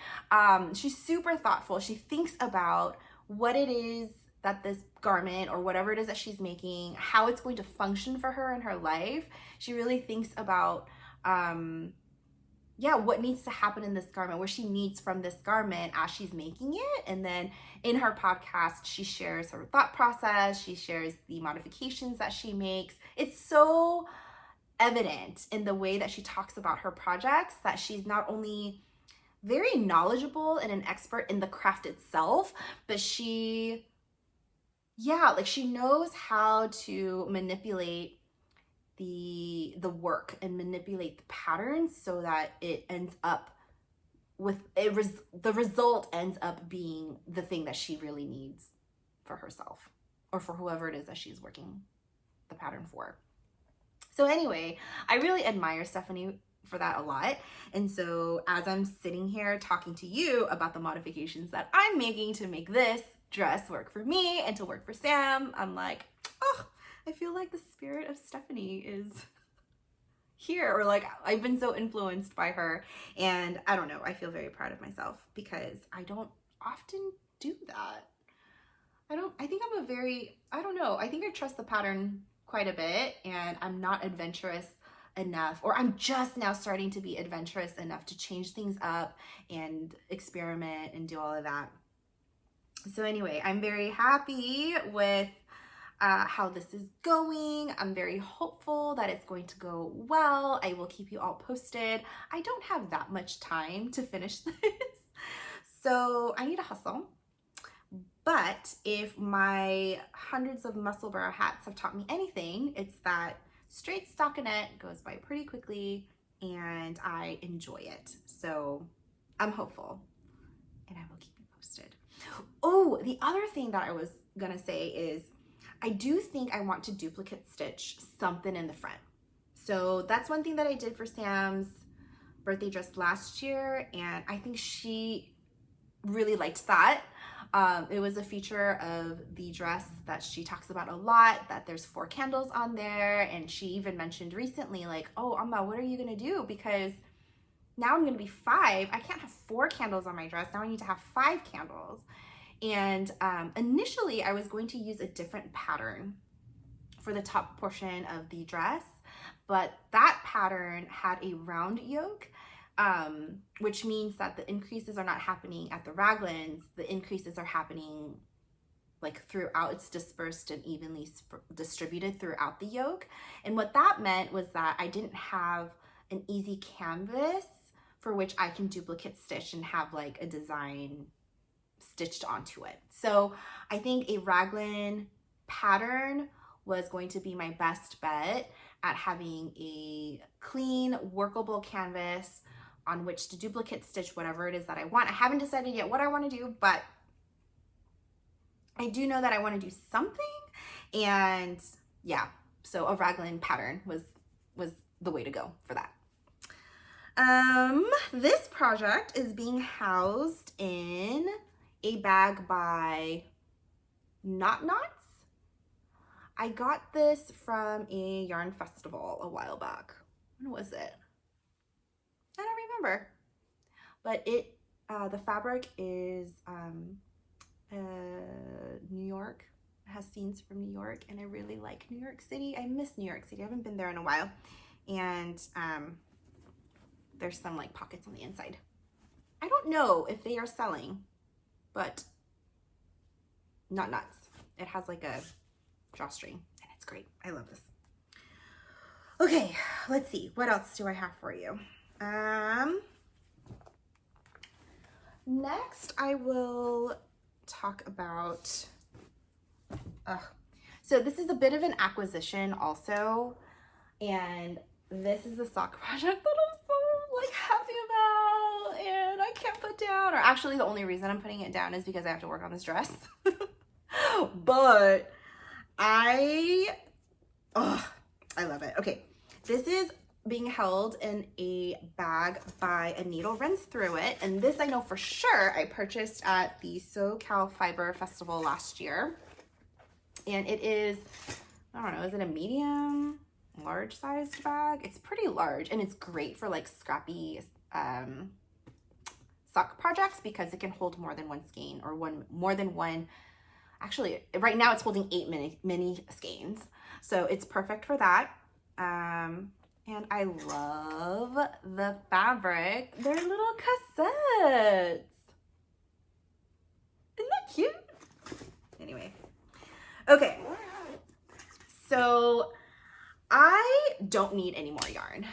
She's super thoughtful. She thinks about what it is that this garment or whatever it is that she's making, how it's going to function for her in her life. She really thinks about, what needs to happen in this garment, where she needs from this garment as she's making it. And then in her podcast, she shares her thought process. She shares the modifications that she makes. It's so evident in the way that she talks about her projects that she's not only very knowledgeable and an expert in the craft itself, but she knows how to manipulate the work and manipulate the patterns so that it ends up with the result ends up being the thing that she really needs for herself or for whoever it is that she's working the pattern for. So anyway, I really admire Stephanie for that a lot. And so as I'm sitting here talking to you about the modifications that I'm making to make this dress work for me and to work for Sam, I'm like, oh, I feel like the spirit of Stephanie is here, or like I've been so influenced by her. And I don't know, I feel very proud of myself because I don't often do that. I think I trust the pattern quite a bit, and I'm not adventurous enough, or I'm just now starting to be adventurous enough to change things up and experiment and do all of that. So anyway, I'm very happy with how this is going. I'm very hopeful that it's going to go well. I will keep you all posted. I don't have that much time to finish this, so I need to hustle. But if my hundreds of muscle bra hats have taught me anything, it's that straight stockinette goes by pretty quickly and I enjoy it. So I'm hopeful and I will keep you posted. Oh, the other thing that I was gonna say is I do think I want to duplicate stitch something in the front. So that's one thing that I did for Sam's birthday dress last year, and I think she really liked that. It was a feature of the dress that she talks about a lot, that there's 4 candles on there, and she even mentioned recently like, oh, Amma, what are you gonna do? Because now I'm gonna be 5. I can't have 4 candles on my dress. Now I need to have 5 candles. And initially I was going to use a different pattern for the top portion of the dress, but that pattern had a round yoke which means that the increases are not happening at the raglans. The increases are happening like throughout. It's dispersed and evenly distributed throughout the yoke. And what that meant was that I didn't have an easy canvas for which I can duplicate stitch and have like a design stitched onto it. So I think a raglan pattern was going to be my best bet at having a clean, workable canvas on which to duplicate stitch whatever it is that I want. I haven't decided yet what I want to do, but I do know that I want to do something. And yeah, so a raglan pattern was the way to go for that. This project is being housed in a bag by Knot Knots. I got this from a yarn festival a while back. When was it? I don't remember. But it, the fabric is New York. It has scenes from New York, and I really like New York City. I miss New York City. I haven't been there in a while. And there's some like pockets on the inside. I don't know if they are selling, but Not Nuts. It has like a drawstring and it's great. I love this. Okay, let's see. What else do I have for you? Next I will talk about, so this is a bit of an acquisition also, and this is a sock project that I'm so like happy about and I can't put down, or actually the only reason I'm putting it down is because I have to work on this dress. But I love it. Okay, this is being held in a bag by A Needle Runs Through It, and this I know for sure I purchased at the IkigaiFiber festival last year, and it is, I don't know, is it a medium, large sized bag? It's pretty large, and it's great for like scrappy sock projects because it can hold more than one skein, or more than one. Actually, right now it's holding 8 mini skeins, so it's perfect for that. And I love the fabric. They're little cassettes. Isn't that cute? Anyway, okay. So I don't need any more yarn.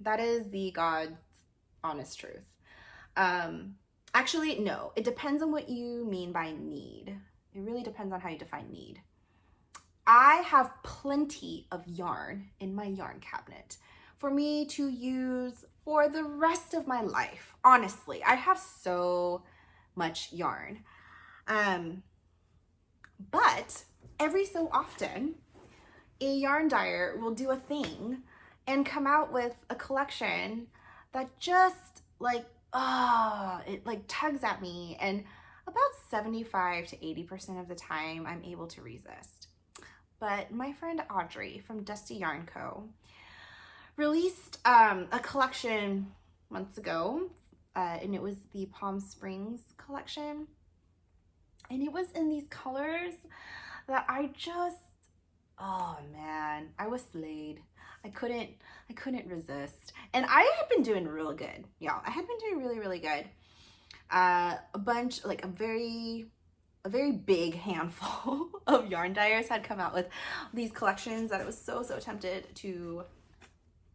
That is the God's honest truth. Actually, no, it depends on what you mean by need. It really depends on how you define need. I have plenty of yarn in my yarn cabinet for me to use for the rest of my life. Honestly, I have so much yarn. But every so often, a yarn dyer will do a thing and come out with a collection that just like, it like tugs at me, and about 75 to 80% of the time I'm able to resist. But my friend Audrey from Dusty Yarn Co. released a collection months ago, and it was the Palm Springs collection, and it was in these colors that I just, oh man, I was slayed. I couldn't resist, and I had been doing real good, y'all. I had been doing really good. A bunch, like a very big handful of yarn dyers had come out with these collections that I was so tempted to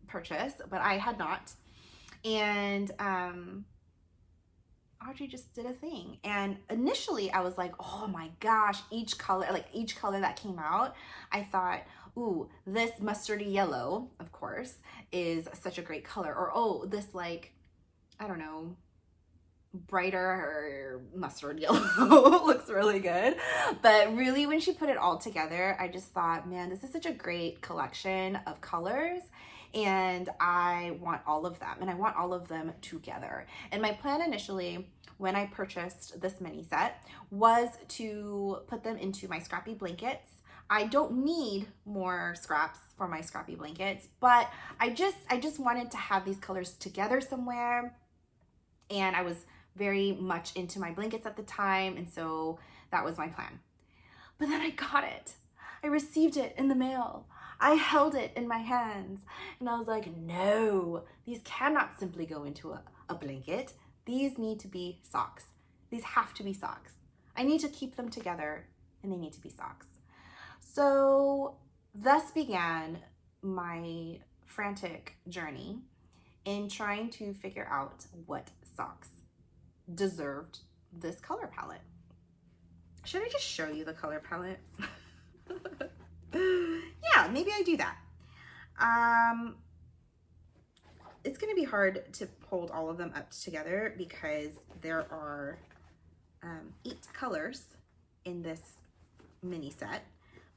purchase, but I had not. And Audrey just did a thing, and initially I was like, oh my gosh, each color that came out, I thought, ooh, this mustardy yellow, of course, is such a great color, or oh, this like, I don't know, brighter mustard yellow looks really good. But really, when she put it all together, I just thought, man, this is such a great collection of colors, and I want all of them, and I want all of them together. And my plan initially, when I purchased this mini set, was to put them into my scrappy blankets. I don't need more scraps for my scrappy blankets, but I just wanted to have these colors together somewhere, and I was very much into my blankets at the time, and so that was my plan. But then I got it. I received it in the mail. I held it in my hands, and I was like, no, these cannot simply go into a blanket. These need to be socks. These have to be socks. I need to keep them together and they need to be socks. So thus began my frantic journey in trying to figure out what socks deserved this color palette. Should I just show you the color palette? Yeah, maybe I do that. It's gonna be hard to hold all of them up together because there are 8 colors in this mini set,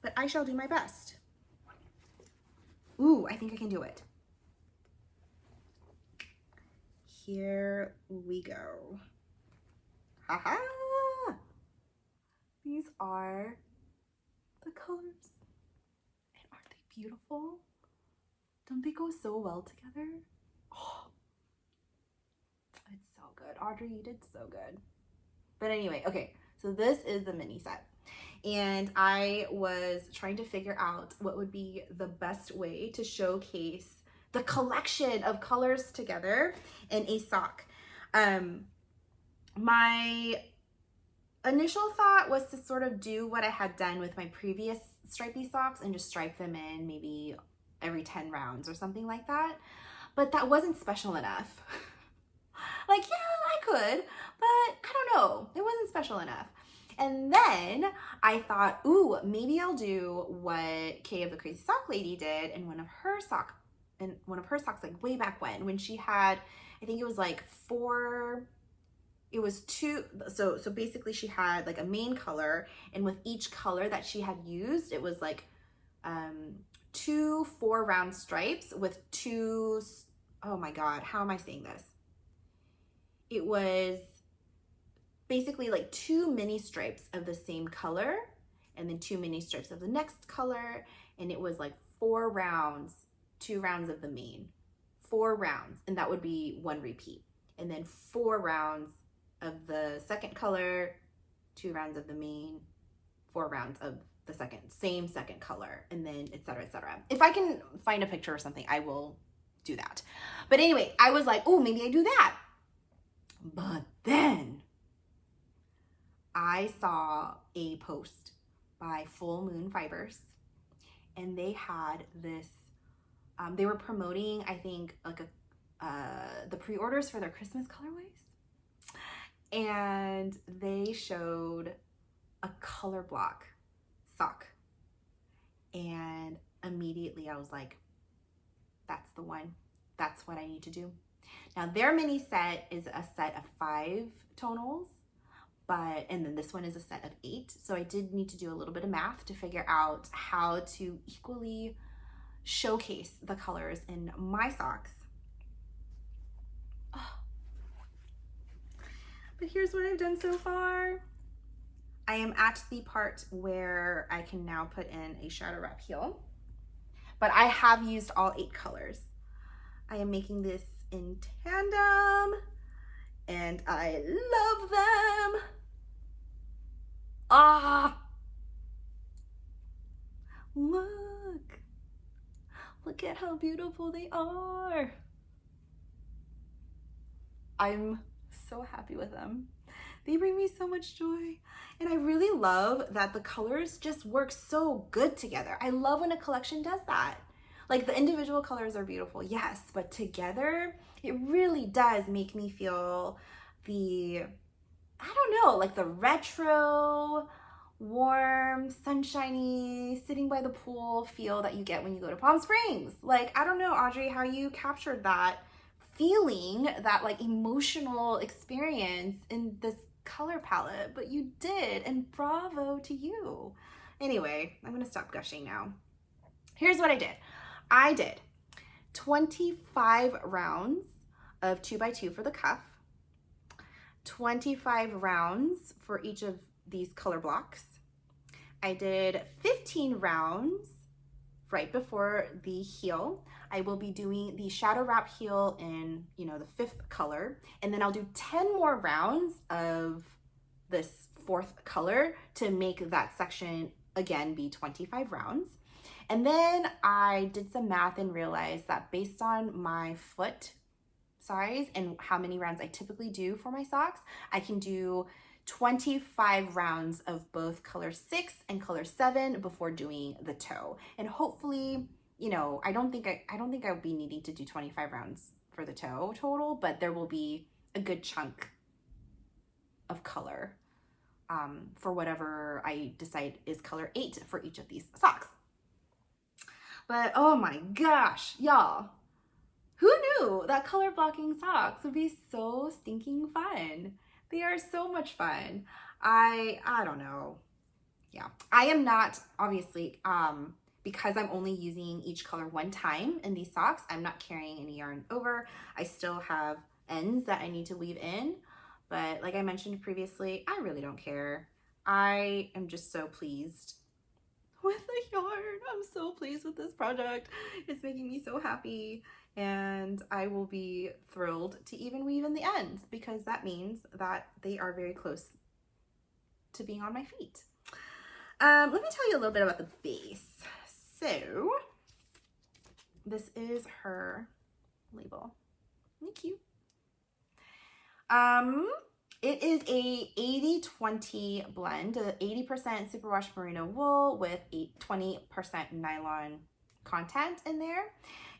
but I shall do my best. Ooh, I think I can do it. Here we go. Haha! These are the colors. And aren't they beautiful? Don't they go so well together? Oh, it's so good. Audrey, you did so good. But anyway, okay, so this is the mini set. And I was trying to figure out what would be the best way to showcase the collection of colors together in a sock. My initial thought was to sort of do what I had done with my previous stripy socks and just stripe them in maybe every 10 rounds or something like that. But that wasn't special enough. Like, yeah, I could, but I don't know. It wasn't special enough. And then I thought, ooh, maybe I'll do what Kay of the Crazy Sock Lady did in one of her socks like way back when she had, I think it was like 4, it was 2, so basically she had like a main color, and with each color that she had used, it was like 2 4-round stripes with 2, oh my god, how am I saying this? It was basically like 2 mini stripes of the same color and then 2 mini stripes of the next color, and it was like 4 rounds, 2 rounds of the main, 4 rounds, and that would be 1 repeat, and then 4 rounds of the second color, 2 rounds of the main, 4 rounds of the same second color, and then etc., etc. If I can find a picture or something, I will do that. But anyway, I was like, oh, maybe I do that. But then I saw a post by Full Moon Fibers, and they had this, they were promoting, I think, like the pre-orders for their Christmas colorways, and they showed a color block sock, and immediately I was like, that's the one. That's what I need to do. Now their mini set is a set of 5 tonals, and then this one is a set of 8. So I did need to do a little bit of math to figure out how to equally showcase the colors in my socks. Oh. But here's what I've done so far. I am at the part where I can now put in a shadow wrap heel, but I have used all 8 colors. I am making this in tandem, and I love them. Ah, look at how beautiful they are. I'm so happy with them. They bring me so much joy, and I really love that the colors just work so good together. I love when a collection does that. Like, the individual colors are beautiful, yes, but together it really does make me feel the, I don't know, like the retro, warm, sunshiny, sitting by the pool feel that you get when you go to Palm Springs. Like, I don't know, Audrey, how you captured that feeling, that like emotional experience in this color palette, but you did, and bravo to you. Anyway, I'm gonna stop gushing now. Here's what I did. I did 25 rounds of 2x2 for the cuff, 25 rounds for each of these color blocks. I did 15 rounds right before the heel. I will be doing the shadow wrap heel in, you know, the 5th color, and then I'll do 10 more rounds of this 4th color to make that section again be 25 rounds. And then I did some math and realized that based on my foot size and how many rounds I typically do for my socks, I can do 25 rounds of both color 6 and color 7 before doing the toe. And hopefully, you know, I don't think I'll be needing to do 25 rounds for the toe total, but there will be a good chunk of color for whatever I decide is color 8 for each of these socks. But oh my gosh, y'all, who knew that color blocking socks would be so stinking fun? They are so much fun. I don't know. Yeah, I am not, obviously, because I'm only using each color one time in these socks, I'm not carrying any yarn over. I still have ends that I need to weave in, but like I mentioned previously, I really don't care. I am just so pleased with the yarn. I'm so pleased with this project. It's making me so happy, and I will be thrilled to even weave in the ends because that means that they are very close to being on my feet. Let me tell you a little bit about the base. So this is her label. Isn't it cute? It is a 80-20 blend, 80% superwash merino wool with a 20% nylon content in there.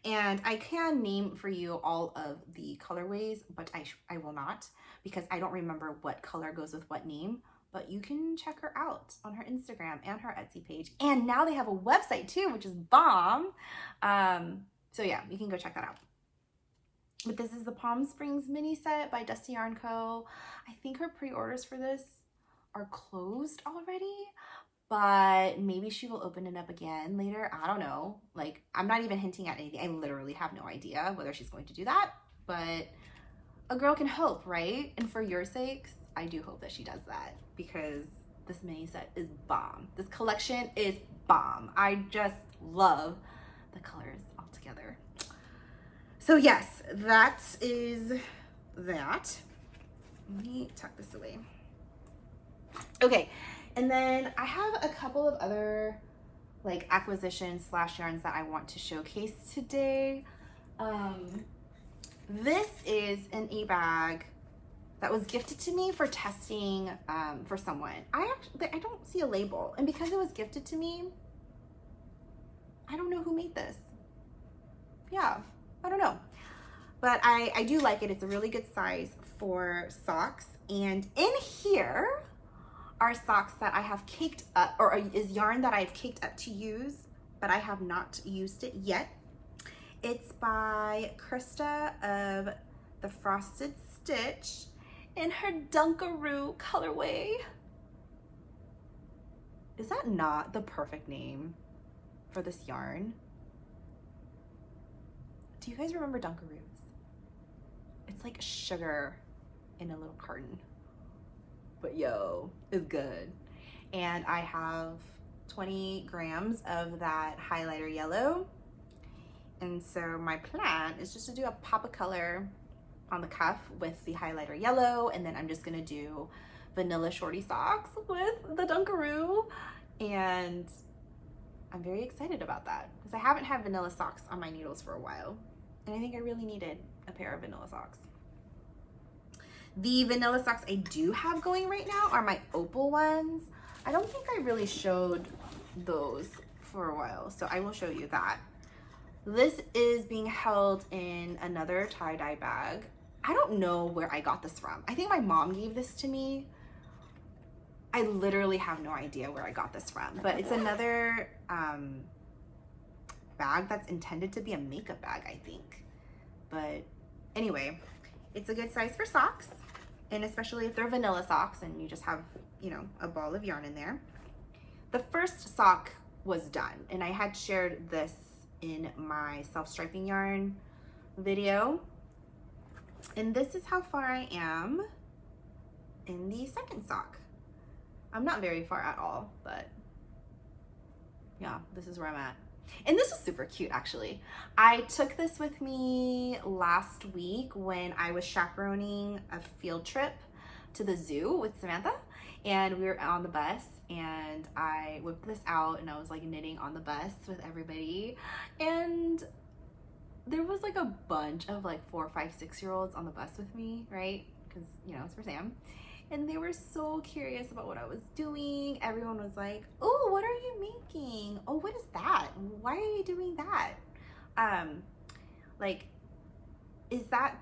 And I can name for you all of the colorways, but I will not because I don't remember what color goes with what name. But you can check her out on her Instagram and her Etsy page. And now they have a website too, which is bomb. So yeah, you can go check that out. But this is the Palm Springs mini set by Dusty Yarn Co. I think her pre-orders for this are closed already, but maybe she will open it up again later. I don't know. Like, I'm not even hinting at anything. I literally have no idea whether she's going to do that, but a girl can hope, right? And for your sakes, I do hope that she does that because this mini set is bomb. This collection is bomb. I just love the colors all together. So yes, that is that. Let me tuck this away. Okay, and then I have a couple of other like acquisitions / yarns that I want to showcase today. This is an e-bag that was gifted to me for testing for someone. I don't see a label, and because it was gifted to me, I don't know who made this. Yeah, I don't know, but I do like it. It's a really good size for socks, and in here are socks that I have caked up, or is yarn that I've caked up to use, but I have not used it yet. It's by Krista of the Frosted Stitch in her Dunkaroo colorway. Is that not the perfect name for this yarn? Do you guys remember Dunkaroos? It's like sugar in a little carton, but yo, it's good. And I have 20 grams of that highlighter yellow. And so my plan is just to do a pop of color on the cuff with the highlighter yellow, and then I'm just gonna do vanilla Shorty socks with the Dunkaroo, and I'm very excited about that because I haven't had vanilla socks on my needles for a while, and I think I really needed a pair of vanilla socks. The vanilla socks I do have going right now are my Opal ones. I don't think I really showed those for a while, so I will show you that. This is being held in another tie-dye bag. I don't know where I got this from. I think my mom gave this to me. I literally have no idea where I got this from, but it's another bag that's intended to be a makeup bag, I think. But anyway, it's a good size for socks, and especially if they're vanilla socks and you just have, you know, a ball of yarn in there. The first sock was done, and I had shared this in my self-striping yarn video, and this is how far I am in the second sock. I'm not very far at all, but yeah, this is where I'm at. And this is super cute, actually. I took this with me last week when I was chaperoning a field trip to the zoo with Samantha, and we were on the bus, and I whipped this out and I was like knitting on the bus with everybody, and there was like a bunch of like 4, 5, 6-year-olds on the bus with me, right? Because, you know, it's for Sam. And they were so curious about what I was doing. Everyone was like, oh, what are you making? Oh, what is that? Why are you doing that? Like, is that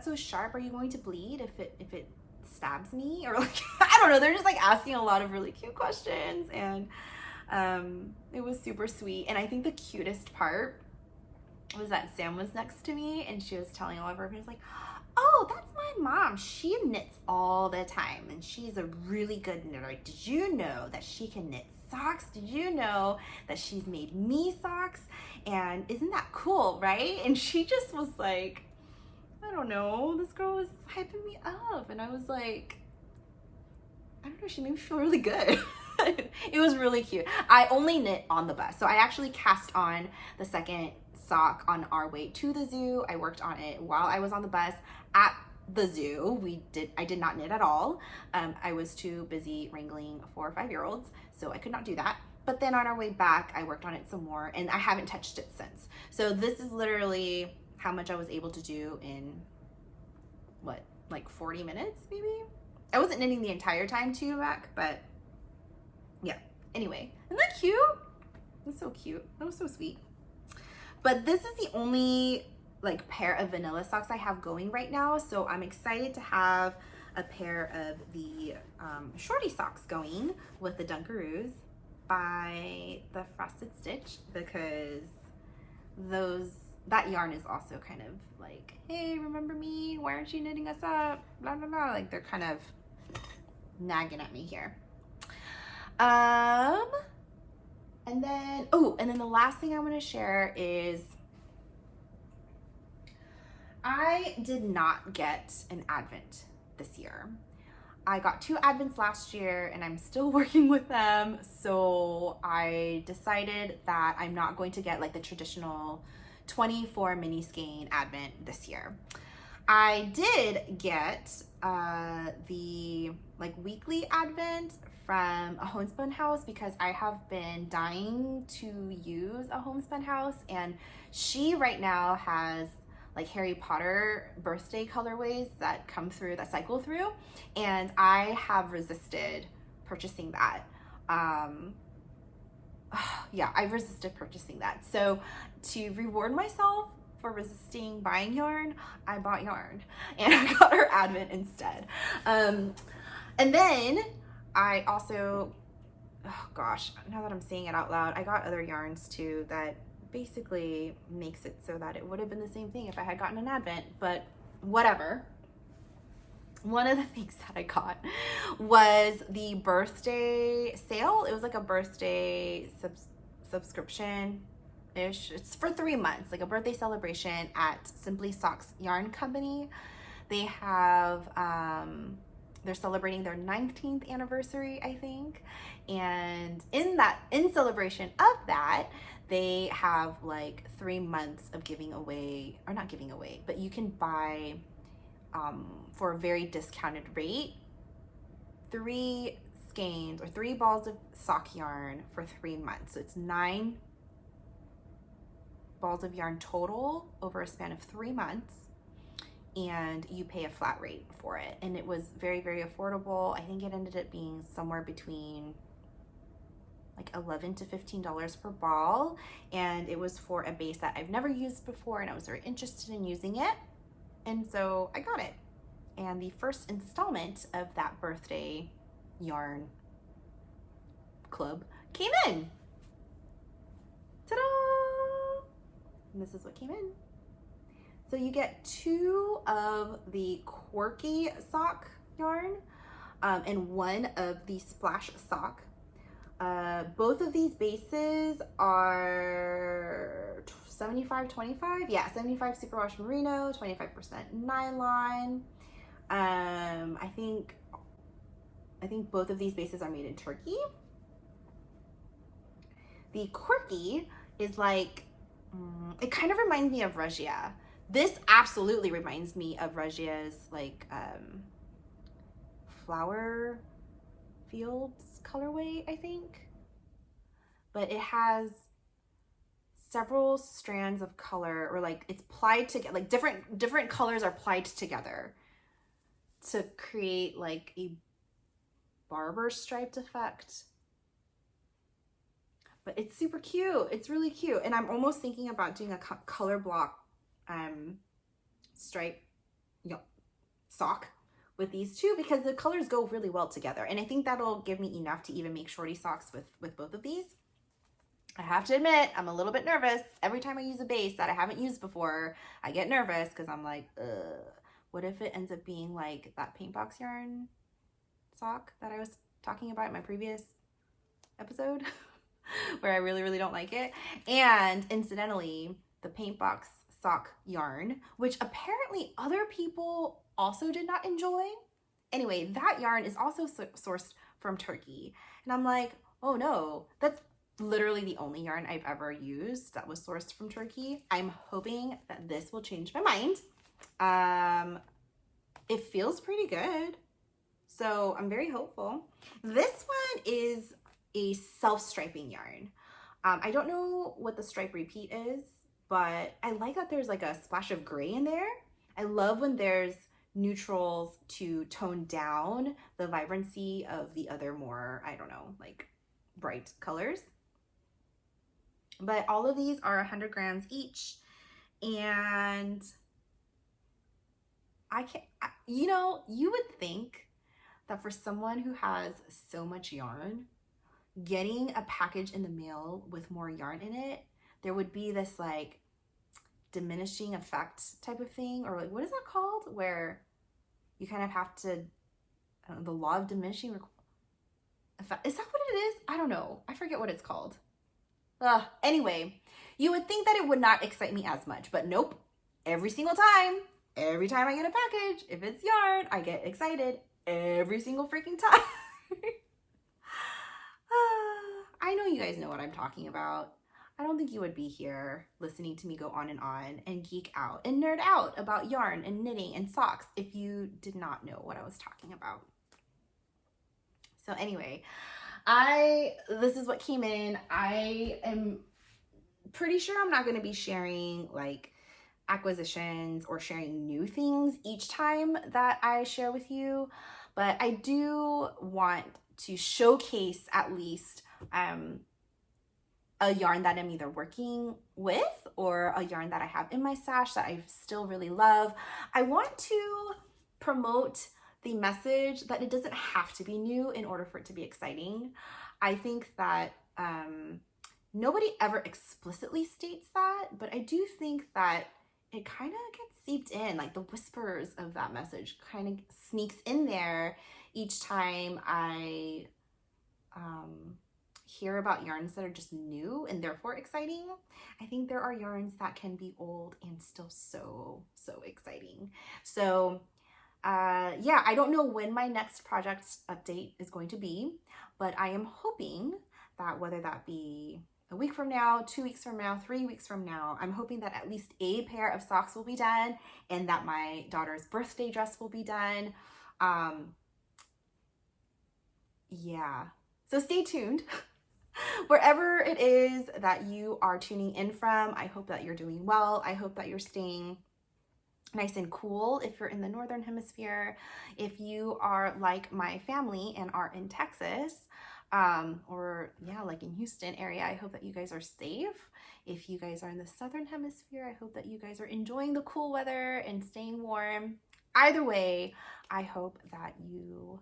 so sharp? Are you going to bleed if it stabs me? Or like, I don't know. They're just like asking a lot of really cute questions. And it was super sweet. And I think the cutest part was that Sam was next to me and she was telling all of her friends, like, oh, that's my mom. She knits all the time and she's a really good knitter. Did you know that she can knit socks? Did you know that she's made me socks? And isn't that cool, right? And she just was like, I don't know, this girl was hyping me up. And I was like, I don't know, she made me feel really good. It was really cute. I only knit on the bus. So I actually cast on the second sock on our way to the zoo. I worked on it while I was on the bus at the zoo. I did not knit at all. I was too busy wrangling 4 or 5-year-olds, so I could not do that. But then on our way back, I worked on it some more and I haven't touched it since. So this is literally how much I was able to do in what, like 40 minutes maybe? I wasn't knitting the entire time to you back, but yeah. Anyway, isn't that cute? That's so cute. That was so sweet. But this is the only like pair of vanilla socks I have going right now. So I'm excited to have a pair of the Shorty socks going with the Dunkaroos by the Frosted Stitch, because that yarn is also kind of like, hey, remember me? Why aren't you knitting us up? Blah, blah, blah. Like they're kind of nagging at me here. And then the last thing I want to share is I did not get an Advent this year. I got 2 Advents last year and I'm still working with them. So I decided that I'm not going to get like the traditional 24 mini skein Advent this year. I did get the like weekly Advent from a homespun house because I have been dying to use a homespun house, and she right now has like Harry Potter birthday colorways that cycle through, and I have resisted purchasing that. Yeah, I've resisted purchasing that. So to reward myself for resisting buying yarn, I bought yarn and I got her Advent instead. And then I also, oh gosh, now that I'm saying it out loud, I got other yarns too that basically makes it so that it would have been the same thing if I had gotten an Advent, but whatever. One of the things that I got was the birthday sale. It was like a birthday subscription-ish. It's for 3 months, like a birthday celebration at Simply Socks Yarn Company. They have, they're celebrating their 19th anniversary, I think. And in celebration of that, they have like 3 months of giving away, or not giving away, but you can buy for a very discounted rate 3 skeins or 3 balls of sock yarn for 3 months. So it's 9 balls of yarn total over a span of 3 months, and you pay a flat rate for it. And it was very, very affordable. I think it ended up being somewhere between like $11 to $15 per ball, and it was for a base that I've never used before, and I was very interested in using it, and so I got it. And the first installment of that birthday yarn club came in. Ta-da! And this is what came in. So you get 2 of the quirky sock yarn and 1 of the splash sock. Both of these bases are 75-25. Yeah, 75 superwash merino, 25% nylon. I think both of these bases are made in Turkey. The quirky is like, it kind of reminds me of Regia. This absolutely reminds me of Regia's like flower fields colorway, I think. But it has several strands of color, or like it's plied together, like different colors are plied together to create like a barber striped effect. But it's super cute. It's really cute. And I'm almost thinking about doing a color block stripe sock with these two, because the colors go really well together. And I think that'll give me enough to even make shorty socks with both of these. I have to admit, I'm a little bit nervous. Every time I use a base that I haven't used before, I get nervous because I'm like, what if it ends up being like that paint box yarn sock that I was talking about in my previous episode where I really don't like it. And incidentally, the paint box sock yarn, which apparently other people also did not enjoy. Anyway, that yarn is also sourced from Turkey. And I'm like, oh no, that's literally the only yarn I've ever used that was sourced from Turkey. I'm hoping that this will change my mind. It feels pretty good, so I'm very hopeful. This one is a self-striping yarn. I don't know what the stripe repeat is, but I like that there's like a splash of gray in there. I love when there's neutrals to tone down the vibrancy of the other more, I don't know, like bright colors. But all of these are 100 grams each, and you would think that for someone who has so much yarn, getting a package in the mail with more yarn in it, there would be this like diminishing effect type of thing, or like, what is that called, where you kind of have to, I don't know, the law of diminishing effect, is that what it is? I don't know, I forget what it's called. Anyway, you would think that it would not excite me as much, but nope. Every single time, every time I get a package, if it's yarn, I get excited every single freaking time. I know you guys know what I'm talking about. I don't think you would be here listening to me go on and geek out and nerd out about yarn and knitting and socks if you did not know what I was talking about. So anyway, this is what came in. I am pretty sure I'm not going to be sharing like acquisitions or sharing new things each time that I share with you, but I do want to showcase at least a yarn that I'm either working with or a yarn that I have in my stash that I still really love. I want to promote the message that it doesn't have to be new in order for it to be exciting. I think that nobody ever explicitly states that, but I do think that it kind of gets seeped in, like the whispers of that message kind of sneaks in there each time I hear about yarns that are just new and therefore exciting. I think there are yarns that can be old and still so exciting. So yeah, I don't know when my next project update is going to be, but I am hoping that whether that be a week from now, 2 weeks from now, 3 weeks from now, I'm hoping that at least a pair of socks will be done and that my daughter's birthday dress will be done. Yeah, so stay tuned. Wherever it is that you are tuning in from, I hope that you're doing well. I hope that you're staying nice and cool if you're in the Northern Hemisphere. If you are like my family and are in Texas, or yeah, like in Houston area, I hope that you guys are safe. If you guys are in the Southern Hemisphere, I hope that you guys are enjoying the cool weather and staying warm. Either way, I hope that you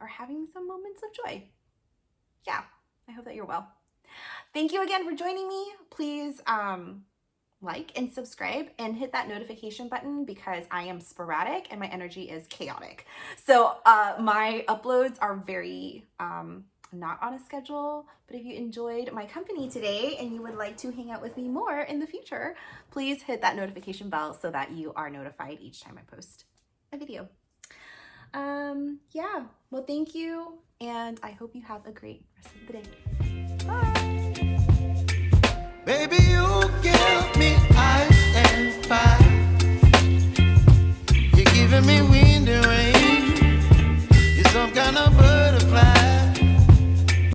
are having some moments of joy. Yeah, I hope that you're well. Thank you again for joining me. Please like and subscribe and hit that notification button because I am sporadic and my energy is chaotic. So my uploads are very not on a schedule, but if you enjoyed my company today and you would like to hang out with me more in the future, please hit that notification bell so that you are notified each time I post a video. Yeah, well, thank you, and I hope you have a great rest of the day. Bye.